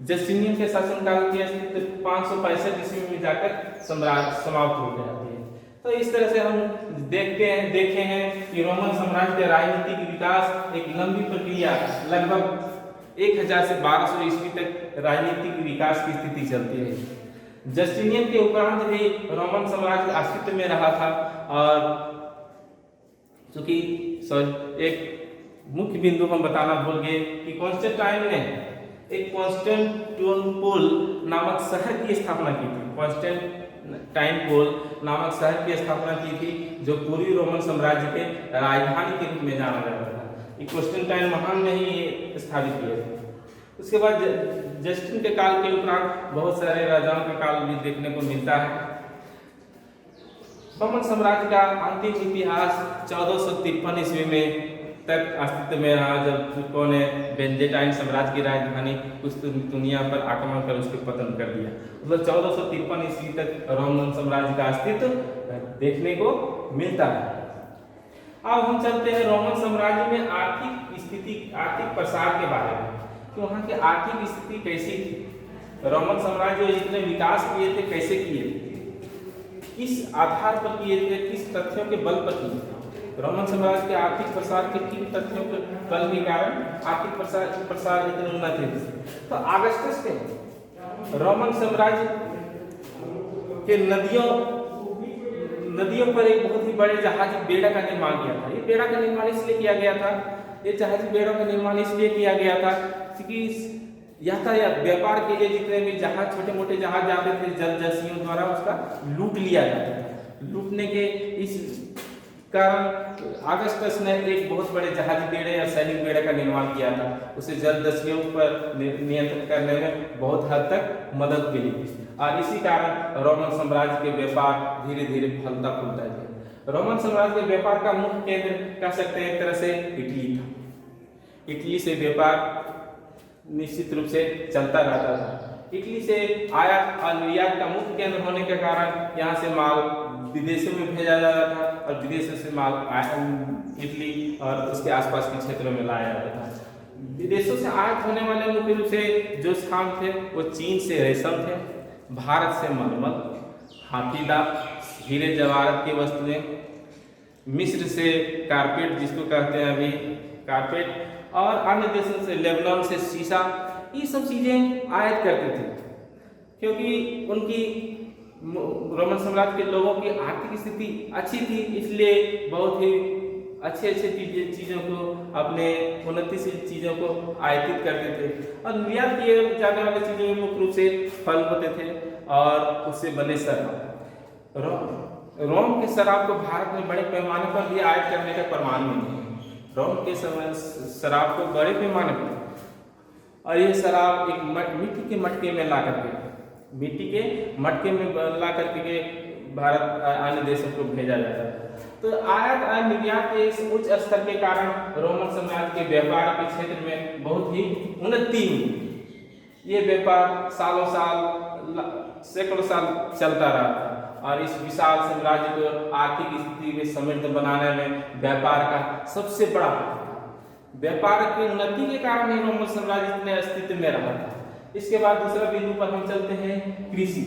जस्टिनियन के शासनकाल की अस्तित्व 565 ईस्वी में जाकर समाप्त हो जाती है। तो इस तरह से हम देखे हैं कि रोमन साम्राज्य के राजनीतिक विकास एक लंबी प्रक्रिया, लगभग 1000 से 1200 ईस्वी तक राजनीतिक विकास की स्थिति चलती रही। जस्टिनियन के उपरांत भी रोमन साम्राज्य अस्तित्व में रहा था, और चूंकि एक मुख्य बिंदु हम बताना भूल गए कि कॉन्स्टेंटाइन ने एक कॉन्स्टेंटिनोपल नामक शहर की स्थापना की थी। कॉन्स्टेंटाइनोपल नामक शहर की स्थापना की थी, जो पूर्वी रोमन साम्राज्य के राजधानी के रूप में जाना जाता था। ये कॉन्स्टेंटाइन महान ने ही स्थापित किए थे। उसके बाद जस्टिन के काल के उपरांत बहुत सारे राजाओं का काल भी देखने को मिलता है। रोमन साम्राज्य का अंतिम इतिहास 1453 ईस्वी में तक अस्तित्व में रहा, जब तुर्कों ने बेंजेटाइन साम्राज्य की राजधानी कुस्तुनतुनिया पर आक्रमण कर उसके पतन कर दिया। मतलब 1453 ईस्वी तक रोमन साम्राज्य का अस्तित्व देखने को मिलता है। अब हम चलते हैं रोमन साम्राज्य में आर्थिक स्थिति, आर्थिक प्रसार के बारे में कि वहाँ की आर्थिक स्थिति कैसी थी। रोमन साम्राज्य जितने विकास किए थे कैसे किए थे, किस आधार पर किए थे, किस तथ्यों के बल पर किए थे। रोमन साम्राज्य के आर्थिक प्रसार के किन तथ्यों के बल के कारण आर्थिक प्रसार इतने उन्नत है। तो ऑगस्टस के रोमन साम्राज्य के नदियों पर एक बहुत ही बड़े जहाजी बेड़ा का निर्माण किया था। ये बेड़ा का निर्माण इसलिए किया गया था, ये जहाजी बेड़ों का निर्माण इसलिए किया गया था क्योंकि यातायात, व्यापार के लिए जितने भी जहाज, छोटे मोटे जहाज जाते थे, जलदस्युओं द्वारा उसका लूट लिया जाता था। लूटने के इस कारण ऑगस्टस ने एक बहुत बड़े जहाजी बेड़े या सैनिक बेड़े का निर्माण किया था। उसे जलदस्युओं पर नियंत्रण करने में बहुत हद तक मदद मिली, और इसी कारण रोमन साम्राज्य के व्यापार धीरे धीरे फलता फूलता गया। रोमन साम्राज्य के व्यापार का मुख्य केंद्र कह सकते हैं एक तरह से इटली था। इटली से व्यापार निश्चित रूप से चलता रहता था। इटली से आयात और निर्यात का मुख्य केंद्र होने के कारण यहाँ से माल विदेशों में भेजा जाता था, और विदेशों से माल इटली और उसके आसपास के क्षेत्रों में लाया जाता था। विदेशों से आयात होने वाले मुख्य रूप से जो स्थान थे वो चीन से रेशम थे, भारत से मलमल, हाथीदांत, हीरे जवाहरात की वस्तुएं, मिस्र से कारपेट जिसको कहते हैं अभी कारपेट, और अन्य देशों से लेबनान से शीशा, ये सब चीजें आयात करते थे। क्योंकि उनकी रोमन साम्राज्य के लोगों की आर्थिक स्थिति अच्छी थी, इसलिए बहुत ही अच्छे चीज़ों को, अपने उन्नतिशील चीज़ों को आयातित करते थे। और निर्यात किए जाने वाली चीज़ों में मुख्य रूप से फल होते थे और उससे बने शराब। रोम के शराब को भारत में बड़े पैमाने पर भी आयात करने का प्रमाण नहीं है। रोम के शराब को बड़े पैमाने पर, और ये शराब एक मिट्टी के मटके में ला करके ला करके भारत अन्य देशों को भेजा जाता है। तो आयात और निर्यात के इस उच्च स्तर के कारण रोमन साम्राज्य के व्यापार के क्षेत्र में बहुत ही उन्नति हुई। ये व्यापार सालों साल, सैकड़ों साल चलता रहा था, और इस विशाल साम्राज्य को आर्थिक स्थिति में समृद्ध बनाने में व्यापार का सबसे बड़ा व्यापार की उन्नति के कारण ही रोमन साम्राज्य इतने अस्तित्व में रहा था। इसके बाद दूसरा बिंदु पर हम चलते हैं कृषि।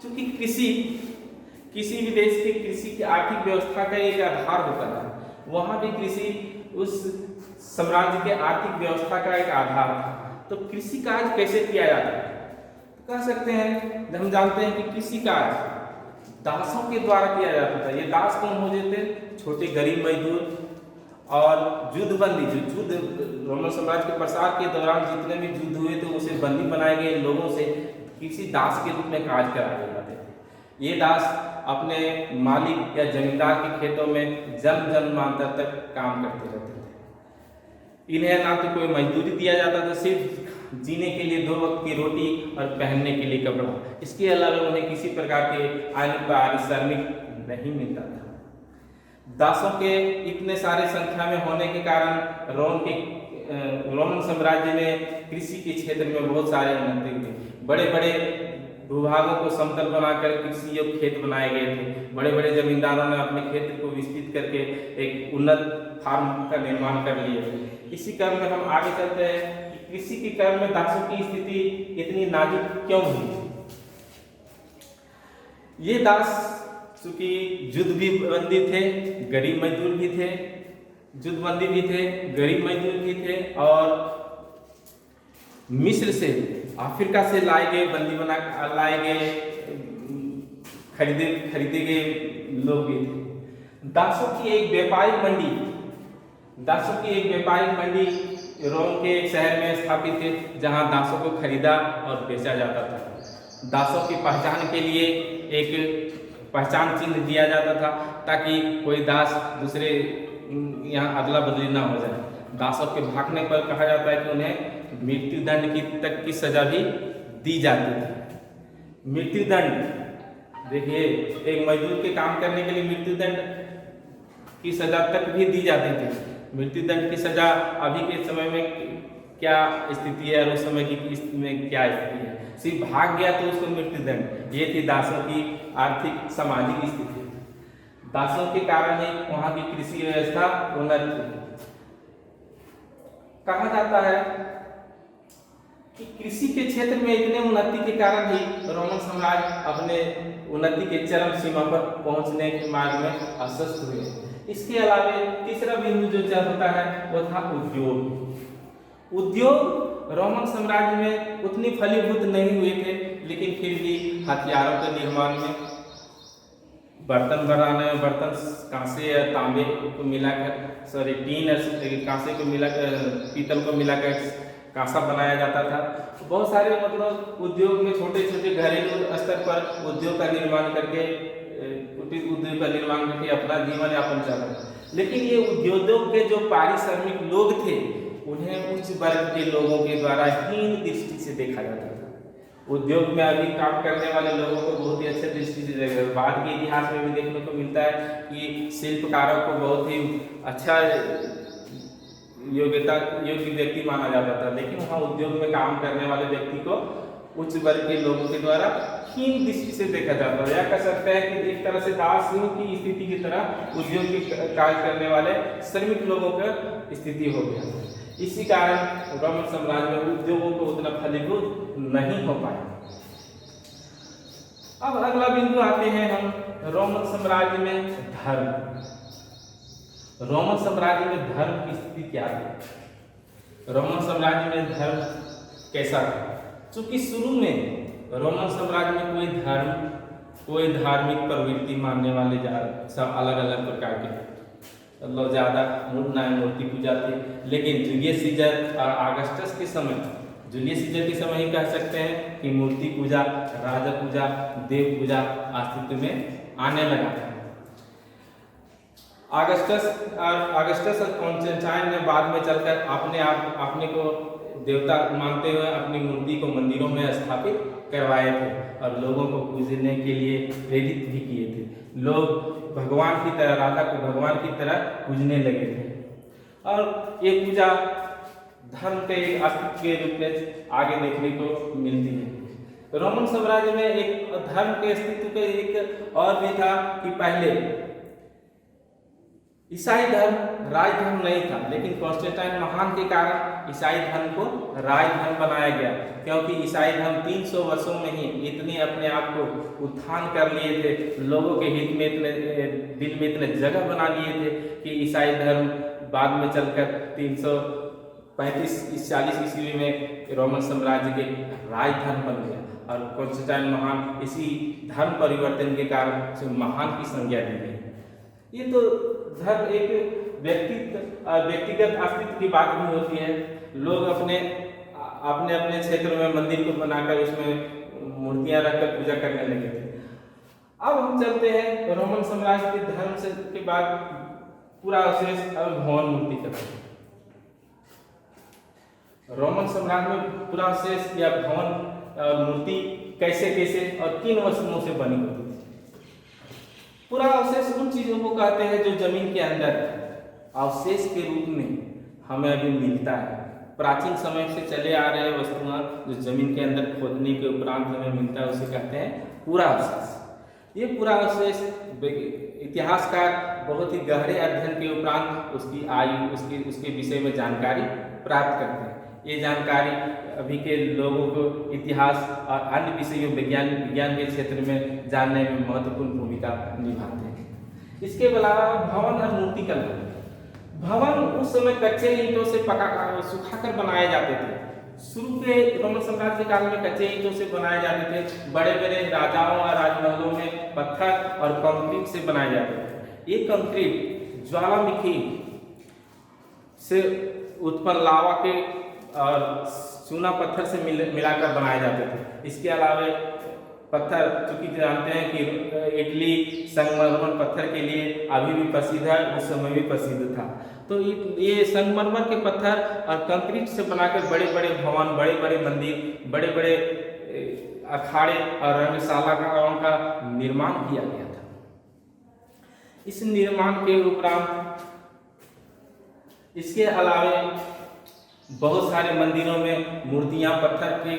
चूंकि कृषि किसी भी देश की कृषि की आर्थिक व्यवस्था का एक आधार होता है, वहां भी कृषि उस साम्राज्य के आर्थिक व्यवस्था का एक आधार था। तो कृषि कार्य कैसे किया जाता है? तो कह सकते हैं, हम जानते हैं कि कृषि कार्य दासों के द्वारा किया जाता था। ये दास कौन होते थे? छोटे गरीब मजदूर। और युद्धबंदी, जो युद्ध रोमन साम्राज्य के प्रसार के दौरान जितने भी युद्ध हुए थे उसे बंदी बनाए गए लोगों से किसी दास के रूप में कार्य कराए जाते थे। ये दास अपने मालिक या जमींदार के खेतों में जन्म जन्मांतर तक काम करते रहते थे। इन्हें ना तो कोई मजदूरी दिया जाता था, सिर्फ जीने के लिए 2 वक्त की रोटी और पहनने के लिए कपड़ा। इसके अलावा उन्हें किसी प्रकार के अन्य पारिश्रमिक नहीं मिलता था। दासों के इतने सारे संख्या में होने के कारण रोमन साम्राज्य में कृषि के क्षेत्र में बहुत सारे उन्नति हुए। बड़े बड़े भूभागों को समतल बनाकर कृषि योग्य खेत बनाए गए थे। बड़े बड़े जमींदारों ने अपने क्षेत्र को विस्तृत करके एक उन्नत फार्म का निर्माण कर लिया थे। इसी क्रम में हम आगे चलते हैं कि कृषि के क्रम में दासों की स्थिति इतनी नाजुक क्यों हुई। ये दास चूंकि युद्ध भी बंदी थे, गरीब मजदूर भी थे, युद्धबंदी भी थे, गरीब मजदूर भी थे, और मिस्र से, अफ्रीका से लाए गए, बंदी बना लाए गए, खरीदे गए लोग भी थे। दासों की एक व्यापारिक मंडी रोम के एक शहर में स्थापित थे, जहां दासों को खरीदा और बेचा जाता था। दासों की पहचान के लिए एक पहचान चिन्ह दिया जाता था, ताकि कोई दास दूसरे यहाँ अदला बदली ना हो जाए। दासों के भागने पर कहा जाता है कि उन्हें मृत्युदंड तक की सजा भी दी जाती थी। मृत्युदंड, देखिए, एक मजदूर के काम करने के लिए मृत्युदंड की सजा तक भी दी जाती थी। मृत्युदंड की सजा अभी के समय में क्या स्थिति है और उस समय की स्थिति में क्या स्थिति है। सिर्फ भाग गया तो उसको मृत्युदंड। ये थी दासों की आर्थिक सामाजिक स्थिति। दासों के कारण ही वहां की कृषि व्यवस्था उन्नत। कहा जाता है कि कृषि के क्षेत्र में इतने उन्नति के कारण ही रोमन साम्राज्य अपने उन्नति के चरम सीमा पर पहुंचने के मार्ग में अस्वस्थ हुए। इसके अलावा तीसरा बिंदु जो होता है वो था उद्योग रोमन साम्राज्य में उतनी फलीभूत नहीं हुए थे, लेकिन फिर भी हथियारों के निर्माण में, बर्तन बनाने में, बर्तन कांसे या तांबे को मिलाकर, टीन कांसे को मिलाकर, पीतल को मिलाकर कांसा बनाया जाता था। बहुत सारे मतलब उद्योग में छोटे छोटे घरेलू स्तर पर उद्योग का निर्माण करके, कुटीर उद्योग का निर्माण करके अपना जीवन यापन चल रहा था। लेकिन ये उद्योगों के जो पारिश्रमिक लोग थे उन्हें उच्च वर्ग के लोगों के द्वारा हीन दृष्टि से देखा जाता था। उद्योग में अभी काम करने वाले लोगों को बहुत ही अच्छे दृष्टि से देखा। बाद के इतिहास में भी देखने को मिलता है कि शिल्पकारों को बहुत ही अच्छा योग्य व्यक्ति माना जाता था, लेकिन वहाँ उद्योग में काम करने वाले व्यक्ति को उच्च वर्ग के लोगों के द्वारा हीन दृष्टि से देखा जाता है। या कह सकते हैं कि एक तरह से दासियों की स्थिति की तरह उद्योग के कार्य करने वाले श्रमिक लोगों का स्थिति हो गया। इसी कारण रोमन साम्राज्य में उद्योगों को उतना फलीभूत नहीं हो पाया। अब अगला बिंदु आते हैं हम रोमन साम्राज्य में धर्म। रोमन साम्राज्य में धर्म की स्थिति क्या थी? रोमन साम्राज्य में धर्म कैसा था? चूंकि शुरू में रोमन साम्राज्य में कोई धार्मिक प्रवृत्ति मानने वाले सब अलग अलग प्रकार के लोग ज़्यादा मूर्ति पूजा थे। लेकिन जूलियस सीजर और ऑगस्टस के समय, जूलियस सीजर के समय ही कह सकते हैं कि मूर्ति पूजा, राजा पूजा, देव पूजा अस्तित्व में आने लगा था। ऑगस्टस और कॉन्स्टेंटाइन ने बाद में चलकर अपने को देवता मानते हुए अपनी मूर्ति को मंदिरों में स्थापित करवाए थे और लोगों को पूजने के लिए प्रेरित भी किए थे। लोग भगवान की तरह, राजा को भगवान की तरह पूजने लगे थे और ये पूजा धर्म के अस्तित्व के रूप में आगे देखने को मिलती है। रोमन साम्राज्य में एक धर्म के अस्तित्व का एक और भी था कि पहले ईसाई धर्म राज धर्म नहीं था, लेकिन कॉन्स्टेंटाइन महान के कारण ईसाई धर्म को राज धर्म बनाया गया, क्योंकि ईसाई धर्म 300 वर्षों में ही इतने अपने आप को उत्थान कर लिए थे, लोगों के हित में इतने दिल में इतने जगह बना लिए थे कि ईसाई धर्म बाद में चलकर 40 ईस्वी में रोमन साम्राज्य के राजधर्म बन गया और कॉन्स्टेंटाइन महान इसी धर्म परिवर्तन के कारण से महान की संज्ञा दी गई। ये तो धर्म एक व्यक्तिगत अस्तित्व की बात भी होती है। लोग अपने अपने क्षेत्र में मंदिर को बनाकर उसमें मूर्तियां रखकर पूजा करने लगे थे। अब हम चलते हैं रोमन साम्राज्य के धर्म से के बाद पूरा अवशेष अब भवन मूर्ति का। रोमन साम्राज्य में पूरा अवशेष या भवन और मूर्ति कैसे कैसे और किन वस्तुओं से बनी होती थी। पूरा अवशेष उन चीजों को कहते हैं जो जमीन के अंदर अवशेष के रूप में हमें अभी मिलता है। प्राचीन समय से चले आ रहे वस्तुएं जो जमीन के अंदर खोदने के उपरांत हमें मिलता है उसे कहते हैं पूरा अवशेष। ये पूरा अवशेष इतिहासकार बहुत ही गहरे अध्ययन के उपरांत उसकी आयु उसके विषय में जानकारी प्राप्त करते हैं। ये जानकारी अभी के लोगों को इतिहास और अन्य विषयों विज्ञान के क्षेत्र में जानने में महत्वपूर्ण भूमिका निभाते हैं। इसके अलावा भवन और मूर्तिकला। भवन उस समय कच्चे ईंटों से सुखाकर बनाए जाते थे। शुरू के रोमन साम्राज्य काल में कच्चे ईंटों से बनाए जाते थे। बड़े बड़े राजाओं और राजमहलों में पत्थर और कंक्रीट से बनाए जाते थे। ये कंक्रीट ज्वालामुखी से उत्पन्न लावा के और चूना पत्थर से मिलाकर बनाए जाते थे। इसके अलावा पत्थर, चूंकि जानते हैं कि इटली संगमरमर पत्थर के लिए अभी भी प्रसिद्ध है, उस समय भी प्रसिद्ध था। तो ये संगमरमर के पत्थर और कंक्रीट से बनाकर बड़े बड़े भवन, बड़े बड़े मंदिर, बड़े बड़े अखाड़े और रंगशाला का निर्माण किया गया था। इस निर्माण के उपरांत इसके अलावे बहुत सारे मंदिरों में मूर्तियां पत्थर के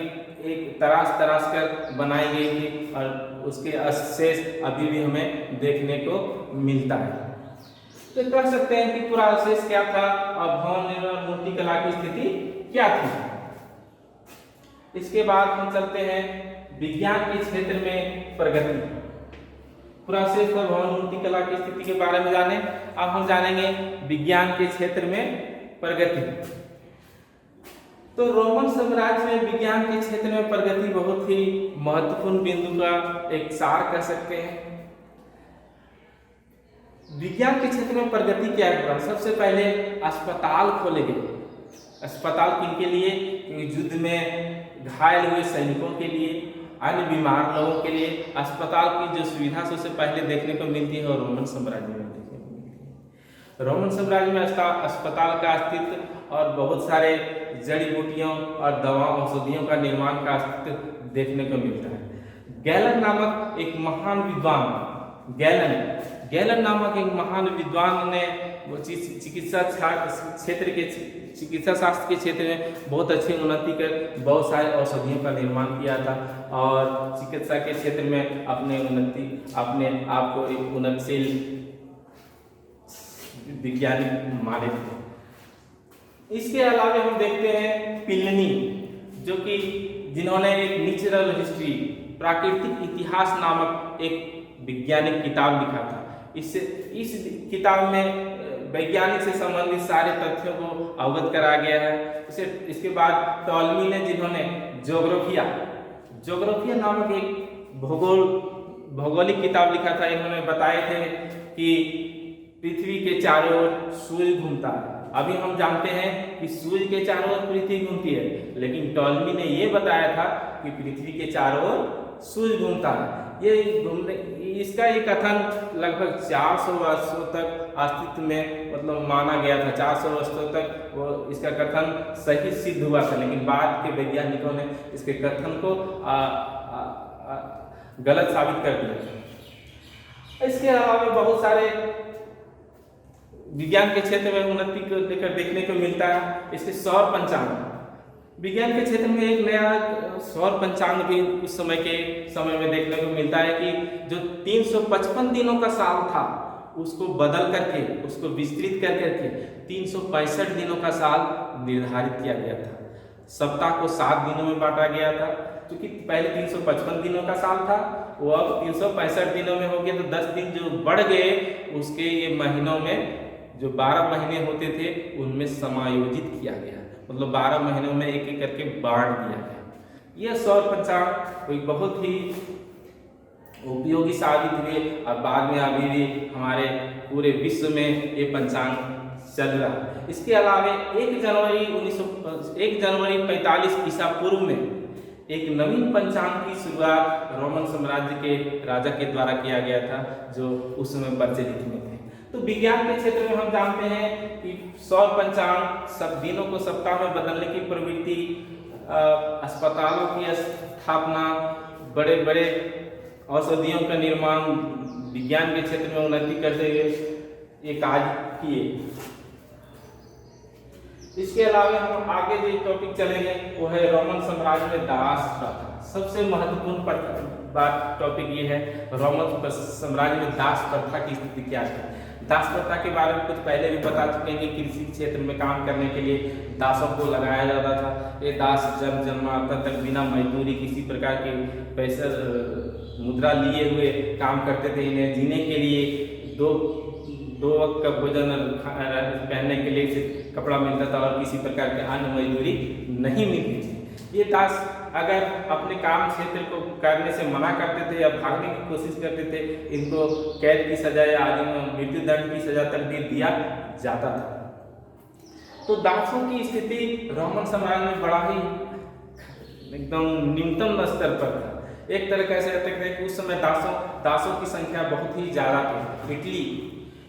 एक तराश कर बनाई गई थी और उसके अवशेष अभी भी हमें देखने को मिलता है। तो कह सकते हैं कि पूरा अवशेष क्या था और भवन निर्माण मूर्ति कला की स्थिति क्या थी। इसके बाद हम चलते हैं विज्ञान के क्षेत्र में प्रगति। पूरा अवशेष और भवन मूर्ति कला की स्थिति के बारे में जाने। अब हम जानेंगे विज्ञान के क्षेत्र में प्रगति। तो रोमन साम्राज्य में विज्ञान के क्षेत्र में प्रगति बहुत ही महत्वपूर्ण बिंदु का एक सार कह सकते हैं। विज्ञान के क्षेत्र में प्रगति क्या हुआ? सबसे पहले अस्पताल खोले गए। अस्पताल किनके लिए? युद्ध में घायल हुए सैनिकों के लिए, अन्य बीमार लोगों के लिए अस्पताल की जो सुविधा सबसे पहले देखने को मिलती है और रोमन साम्राज्य में देखने को मिलती है। रोमन साम्राज्य में अस्पताल का अस्तित्व और बहुत सारे जड़ी बूटियों और दवा औषधियों का निर्माण का अस्तित्व देखने को मिलता है। गैलन नामक एक महान विद्वान गैलन नामक एक महान विद्वान ने चिकित्सा क्षेत्र के चिकित्सा शास्त्र के क्षेत्र में बहुत अच्छी उन्नति कर बहुत सारे औषधियों का निर्माण किया था और चिकित्सा के क्षेत्र में अपने आप को एक उन्नतशील वैज्ञानिक माने थे। इसके अलावा हम देखते हैं प्लिनी, जो कि जिन्होंने एक नेचुरल हिस्ट्री प्राकृतिक इतिहास नामक एक वैज्ञानिक किताब लिखा था। इस किताब में वैज्ञानिक से संबंधित सारे तथ्यों को अवगत कराया गया है। इसके बाद टॉलमी ने जिन्होंने ज्योग्राफिया नामक एक भौगोलिक किताब लिखा था। इन्होंने बताए थे कि पृथ्वी के चारों ओर सूर्य घूमता है। अभी हम जानते हैं कि सूर्य के चारों ओर पृथ्वी घूमती है, लेकिन टॉलमी ने यह बताया था कि पृथ्वी के चारों ओर सूर्य घूमता है। इसका ये कथन लगभग 400 वर्षों तक अस्तित्व में मतलब माना गया था। 400 वर्षों तक वो इसका कथन सही सिद्ध हुआ था, लेकिन बाद के वैज्ञानिकों ने इसके कथन को गलत साबित कर दिया। इसके अलावा बहुत सारे विज्ञान के क्षेत्र में उन्नति को लेकर देखने को मिलता है। इसके सौर पंचांग, विज्ञान के क्षेत्र में एक नया सौर पंचांग भी उस समय में देखने को मिलता है कि जो 355 दिनों का साल था उसको बदल करके उसको विस्तृत कर करके 365 दिनों का साल निर्धारित किया गया था। सप्ताह को 7 दिनों में बांटा गया था, क्योंकि पहले 355 दिनों का साल था, वो अब 365 दिनों में हो गया। तो 10 दिन जो बढ़ गए उसके ये महीनों में जो 12 महीने होते थे उनमें समायोजित किया गया। मतलब 12 महीनों में एक एक करके बांट दिया गया। यह सौर पंचांग कोई बहुत ही उपयोगी साबित हुए और बाद में अभी भी हमारे पूरे विश्व में ये पंचांग चल रहा है। इसके अलावा 1 जनवरी 45 ईसा पूर्व में एक नवीन पंचांग की शुरुआत रोमन साम्राज्य के राजा के द्वारा किया गया था, जो उस समय प्रचलित में थे। तो विज्ञान के क्षेत्र में हम जानते हैं कि सौर पंचांग सब दिनों को सप्ताह में बदलने की प्रवृत्ति, अस्पतालों की स्थापना, बड़े बड़े औषधियों का निर्माण, विज्ञान के क्षेत्र में उन्नति करते हुए ये कार्य किए। इसके अलावा हम आगे जो टॉपिक चलेंगे वो है रोमन साम्राज्य में दास प्रथा। सबसे महत्वपूर्ण टॉपिक ये है रोमन साम्राज्य में दास प्रथा की स्थिति क्या थी। दास प्रथा के बारे में कुछ पहले भी बता चुके हैं कि कृषि क्षेत्र में काम करने के लिए दासों को लगाया जाता था। ये दास जब जन्माता तक बिना मजदूरी किसी प्रकार के पैसा मुद्रा लिए हुए काम करते थे। इन्हें जीने के लिए दो वक्त का भोजन, पहनने के लिए कपड़ा मिलता था और किसी प्रकार के अन्य मजदूरी नहीं मिलती थी। ये दास अगर अपने काम क्षेत्र को करने से मना करते थे या भागने की कोशिश करते थे, इनको कैद की सजा या मृत्यु दंड की सजा तक भी दिया जाता था। तो दासों की स्थिति रोमन साम्राज्य में बड़ा ही एकदम न्यूनतम स्तर पर था। एक तरह कह सकते हैं कि उस समय दासों की संख्या बहुत ही ज्यादा थी। इटली,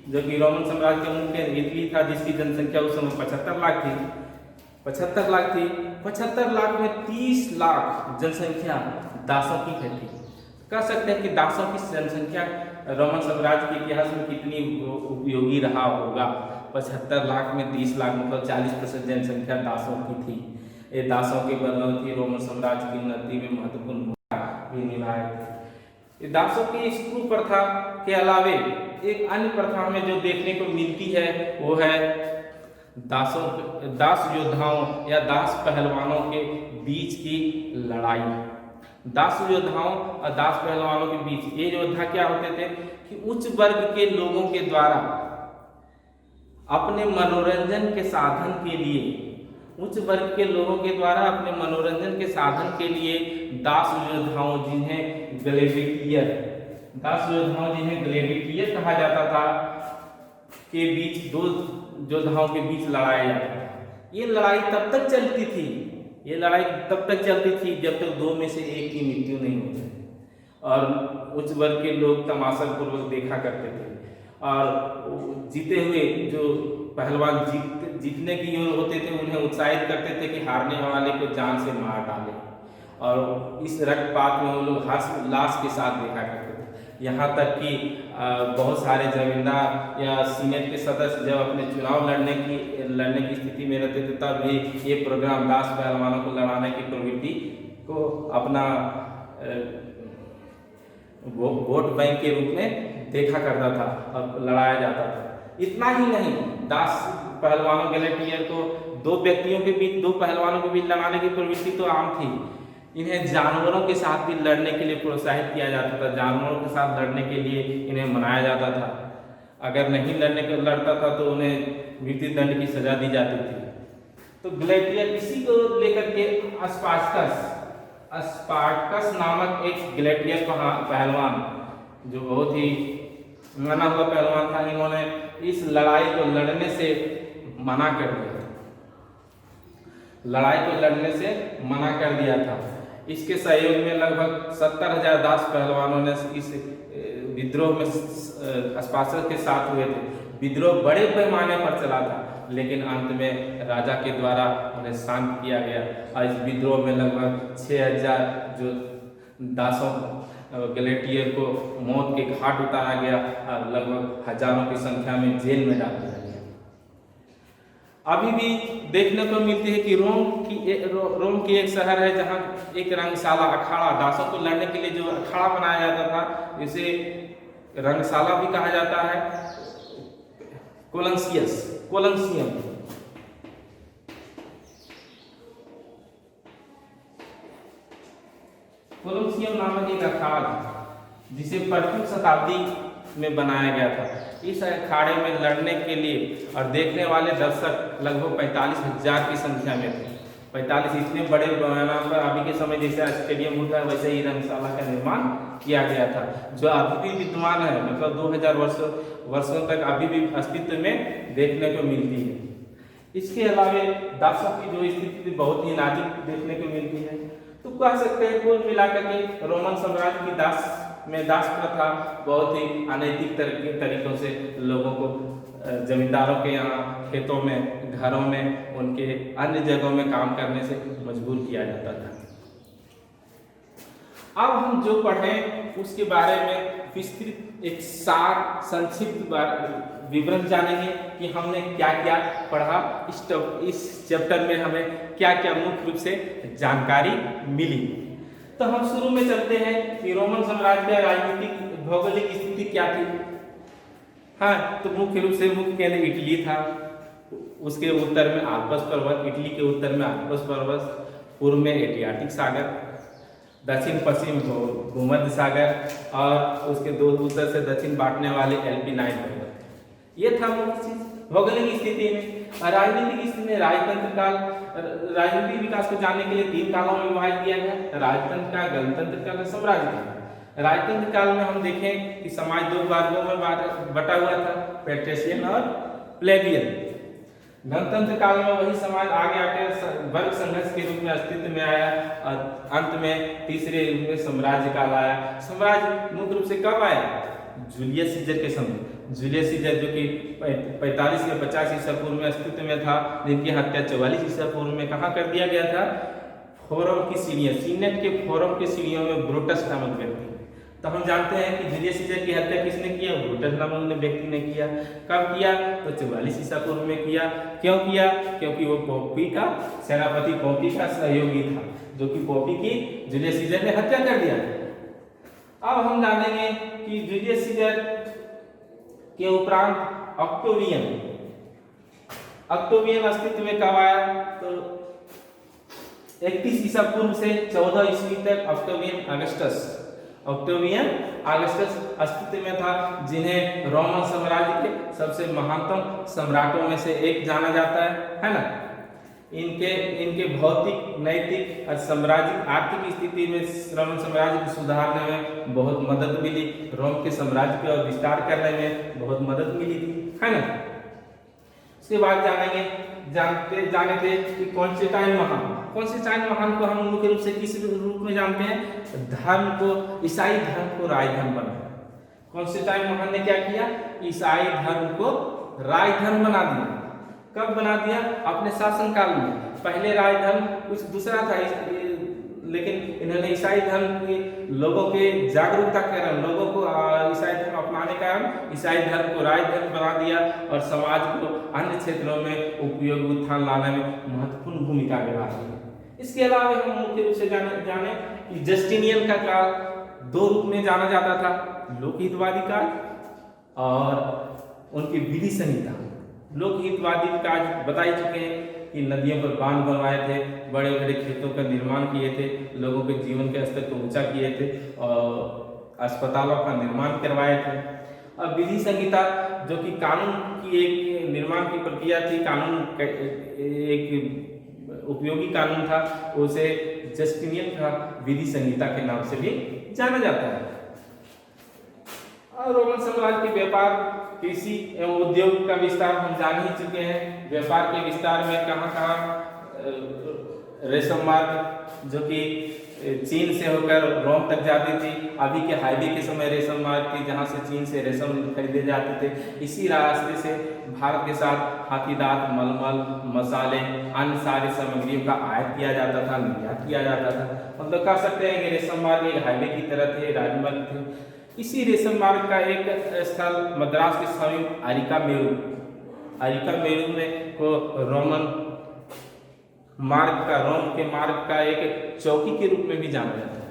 जो कि रोमन साम्राज्य का मुख्य इटली था, जिसकी जनसंख्या उस समय 75 लाख थी। 75 लाख में 30 लाख जनसंख्या दासों की थी। कह सकते हैं कि दासों की जनसंख्या रोमन साम्राज्य के इतिहास में कितनी उपयोगी रहा होगा। 75 लाख में 30 लाख मतलब 40% जनसंख्या दासों की थी। ये दासों के बदौलत रोमन साम्राज्य की उन्नति में महत्वपूर्ण भूमिका भी निभाए थे। दासों की इस कुप्रथा के अलावे एक अन्य प्रथा में जो देखने को मिलती है वो है दास योद्धाओं या दास पहलवानों के बीच की लड़ाई। दास योद्धाओं और दास पहलवानों के बीच ये योद्धा क्या होते थे कि उच्च वर्ग के लोगों के द्वारा अपने मनोरंजन के साधन के लिए, उच्च वर्ग के लोगों के द्वारा अपने मनोरंजन के साधन के लिए दास योद्धाओं जिन्हें ग्लेडिएटर कहा जाता था के बीच, दो योद्धाओं के बीच लड़ाया जाता था। ये लड़ाई तब तक चलती थी जब तक दो में से एक की मृत्यु नहीं होती और उच्च वर्ग के लोग तमाशा पूर्वक देखा करते थे। और जीते हुए जो पहलवान जीतने की ओर होते थे उन्हें उत्साहित करते थे कि हारने वाले को जान से मार डाले। और इस रक्तपात में वो लोग हर्ष उल्लास के साथ देखा करते थे। यहाँ तक कि बहुत सारे जमींदार या सीनेट के सदस्य जब अपने चुनाव लड़ने की स्थिति में रहते थे तब भी ये प्रोग्राम दास पहलवानों को लड़ाने की प्रवृत्ति को अपना वोट बैंक के रूप में देखा करता था और लड़ाया जाता था। इतना ही नहीं, दास पहलवानों ग्लेडिएटर को दो पहलवानों के बीच लड़ाने की प्रवृत्ति तो आम थी। इन्हें जानवरों के साथ भी लड़ने के लिए प्रोत्साहित किया जाता था। जानवरों के साथ लड़ने के लिए इन्हें मनाया जाता था। अगर नहीं लड़ता था तो उन्हें मृत्यु दंड की सजा दी जाती थी। तो ग्लेडिएटर, इसी को लेकर के स्पार्टकस नामक एक ग्लेडिएटर पहलवान जो बहुत ही माना हुआ पहलवान था, इन्होंने इस लड़ाई को लड़ने से मना कर दिया था। इसके सहयोग में लगभग 70,000 दास पहलवानों ने इस विद्रोह में स्पार्टकस के साथ हुए थे। विद्रोह बड़े पैमाने पर चला था, लेकिन अंत में राजा के द्वारा उन्हें शांत किया गया और इस विद्रोह में लगभग 6,000 जो दासों ग्लेडिएटर को मौत के घाट उतारा गया और लगभग हजारों की संख्या में जेल में डाल दिया गया। अभी भी देखने को मिलती है कि रोम की एक शहर है जहाँ एक रंगशाला अखाड़ा, दासों को लड़ने के लिए जो अखाड़ा बनाया जाता था, इसे रंगशाला भी कहा जाता है, कोलंसियम नामक एक अखाड़ा जिसे 5वीं शताब्दी में बनाया गया था। इस अखाड़े में लड़ने के लिए और देखने वाले दर्शक लगभग 45,000 की संख्या में थे। 45 इतने बड़े पैमाने पर अभी के समय जैसे स्टेडियम होता है वैसे ही रंगशाला का निर्माण किया गया था, जो अभी भी विद्यमान है, मतलब 2000 वर्षों तक अभी भी अस्तित्व में देखने को मिलती है। इसके अलावा दासों की जो स्थिति बहुत ही नाजुक देखने को मिलती है। तो कह सकते हैं कुल मिलाकर के रोमन साम्राज्य की दास प्रथा बहुत ही अनैतिक तरीकों से लोगों को जमींदारों के यहाँ खेतों में, घरों में, उनके अन्य जगहों में काम करने से मजबूर किया जाता था। अब हम जो पढ़ें उसके बारे में विस्तृत एक सार संक्षिप्त विवरण जानेंगे कि हमने क्या क्या पढ़ा, इस चैप्टर में हमें क्या क्या मुख्य रूप से जानकारी मिली। तो हम शुरू में चलते हैं कि रोमन साम्राज्य का राजनीतिक भौगोलिक स्थिति क्या थी। हाँ, तो मुख्य रूप से मुख्य केंद्र इटली था, उसके उत्तर में आल्प्स पर्वत, इटली के उत्तर में आल्प्स पर्वत, पूर्व में एडियाटिक सागर, दक्षिण पश्चिम भूमध्य सागर और उसके दो उत्तर से दक्षिण बांटने वाले एल्पिनाइन पर्वत। ये था मुख्य चीज भौगोलिक स्थिति में। राजनीतिक स्थिति में राजतंत्र काल, राजनीतिक विकास को जानने के लिए 3 कालों में विभाजित किया गया, राजतंत्र काल, गणतंत्र काल और साम्राज्य काल। राजतंत्र काल में हम देखें कि समाज 2 वर्गों में बटा हुआ था, पेट्रेशियन और प्लेबियन। गणतंत्र काल में वही समाज आगे आकर वर्ग संघर्ष के रूप में अस्तित्व में आया और अंत में तीसरे रूप में साम्राज्य काल आया। साम्राज्य मुख्य रूप से कब आया? जूलियस सीजर के समय। जूलियस सीजर जो कि 45 या 50 ईसा पूर्व में अस्तित्व में था, जिनकी हत्या 44 ईसा पूर्व में कहाँ कर दिया गया था? फोरम की सीढ़ियाँ, सीनेट के फोरम की सीढ़ियों में ब्रूटस नामक व्यक्ति। तो हम जानते हैं कि जूलियस सीजर की हत्या किसने किया? ब्रूटस नामक व्यक्ति ने किया। कब किया? तो 44 ईसा पूर्व में किया। क्यों किया? क्योंकि वो पोपी का सेनापति पोपी का सहयोगी था, जो कि पोपी की जूलियस सीजर ने हत्या कर दिया। अब हम जानेंगे कि जूलियस सीजर के उपरांत ऑक्टोवियन अस्तित्व में कब आया? तो 31 ईसा पूर्व से 14 ईस्वी तक ऑक्टोवियन अगस्टस अस्तित्व में था, जिन्हें रोमन साम्राज्य के सबसे महानतम सम्राटों में से एक जाना जाता है ना। इनके भौतिक, नैतिक और साम्राज्यिक आर्थिक स्थिति में रोमन साम्राज्य को सुधारने में बहुत मदद मिली, रोम के साम्राज्य का विस्तार करने में बहुत मदद मिली थी, है ना। उसके बाद जाने थे कि कॉन्स्टेंटाइन महान को हम मुख्य रूप से किस रूप में जानते हैं? धर्म को, ईसाई धर्म को राजधर्म बनाया। कॉन्स्टेंटाइन महान ने क्या किया? ईसाई धर्म को राजधर्म बना दिया। कब बना दिया? अपने शासनकाल में। पहले राजधर्म कुछ दूसरा था, लेकिन इन्होंने ईसाई धर्म के लोगों के जागरूकता के कारण, लोगों को ईसाई धर्म अपनाने के कारण ईसाई धर्म को राजधर्म बना दिया और समाज को अन्य क्षेत्रों में उपयोगी उत्थान लाने में महत्वपूर्ण भूमिका निभा रही है। इसके अलावा हम मुख्य रूप से जाने कि जस्टिनियन का काल 2 रूप में जाना जाता था, लोकहितवादी काल और उनकी विधि संहिता। लोकहितवादी काज बता ही चुके हैं कि नदियों पर बांध बनवाए थे, बड़े बड़े खेतों का निर्माण किए थे, लोगों के जीवन के स्तर को ऊंचा किए थे और अस्पतालों का निर्माण करवाए थे। अब विधि संहिता जो कि कानून की एक निर्माण की प्रक्रिया थी, कानून एक उपयोगी कानून था, उसे जस्टिनियन का विधि संहिता के नाम से भी जाना जाता है। और रोमन साम्राज्य के व्यापार, कृषि एवं उद्योग का विस्तार हम जान ही चुके हैं। व्यापार के विस्तार में कहाँ रेशम मार्ग जो कि चीन से होकर रोम तक जाती थी, अभी के हाईवे के समय रेशम मार्ग थी जहाँ से चीन से रेशम खरीदे जाते थे। इसी रास्ते से भारत के साथ हाथी दांत, मलमल, मसाले, अन्य सारी सामग्रियों का आयात किया जाता था, निर्यात किया जाता था। हम तो कह सकते हैं कि रेशम मार्ग एक हाईवे की तरह थे, राजमार्ग थे। इसी रेशम मार्ग का एक स्थल मद्रास के समीप अरिका मेरू में को रोमन मार्ग का, रोम के मार्ग का एक चौकी के रूप में भी जाना जाता है।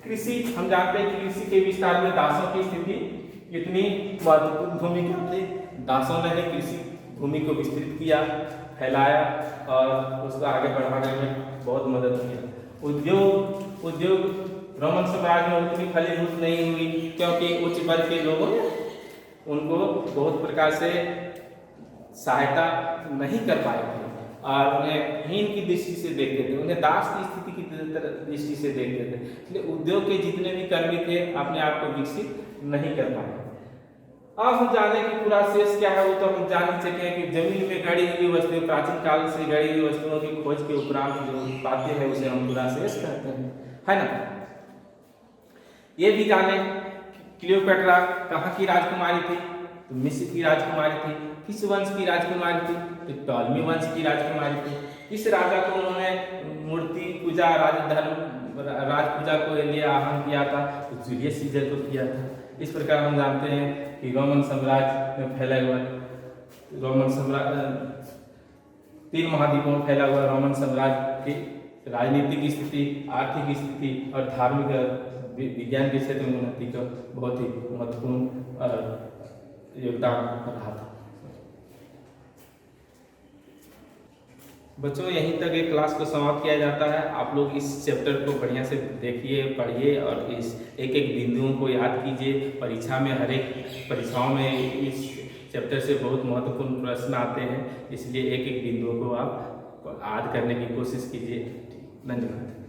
कृषि हम जानते हैं कि कृषि के विस्तार में दासों की स्थिति कितनी महत्वपूर्ण भूमिका थी। दासों ने ही कृषि भूमि को विस्तृत किया, फैलाया और उसको आगे बढ़ाने में बहुत मदद किया। उद्योग रोमन साम्राज्य में उतनी फलीभूत नहीं हुई, क्योंकि उच्च वर्ग के लोगों ने उनको बहुत प्रकार से सहायता नहीं कर पाए थे और उन्हें हीन की दृष्टि से देखते थे, उन्हें दास की स्थिति की दृष्टि से देखते थे। इसलिए उद्योग के जितने भी कर्मी थे अपने आप को विकसित नहीं कर पाए। अब हम जाने कि पूरा शेष क्या है, वो तो हम जान ही सके कि जमीन में गड़ी हुई वस्तुएं, प्राचीन काल से गड़ी हुई वस्तुओं की खोज के उपरांत जो पाते हैं उसे हम पूरा शेष कहते हैं, है ना। ये भी जाने क्लियोपेट्रा कहाँ की राजकुमारी थी, तो मिस्र की राजकुमारी थी। किस वंश की राजकुमारी थी, तो टॉलमी वंश की राजकुमारी थी। किस राजा को उन्होंने मूर्ति पूजा राज पूजा को लिए आह्वान किया था, तो जूलियस सीजर को किया था। इस प्रकार हम जानते हैं कि रोमन साम्राज्य में फैला हुआ रोमन साम्राज्य 3 महाद्वीपों में फैला हुआ रोमन साम्राज्य की राजनीतिक स्थिति, आर्थिक स्थिति और धार्मिक विज्ञान के क्षेत्र में उन्नति का बहुत ही महत्वपूर्ण योगदान रहा था। बच्चों, यहीं तक एक क्लास को समाप्त किया जाता है। आप लोग इस चैप्टर को बढ़िया से देखिए, पढ़िए और इस एक एक बिंदुओं को याद कीजिए। परीक्षा में हर एक परीक्षाओं में इस चैप्टर से बहुत महत्वपूर्ण प्रश्न आते हैं, इसलिए एक एक बिंदुओं को आप याद करने की कोशिश कीजिए। धन्यवाद।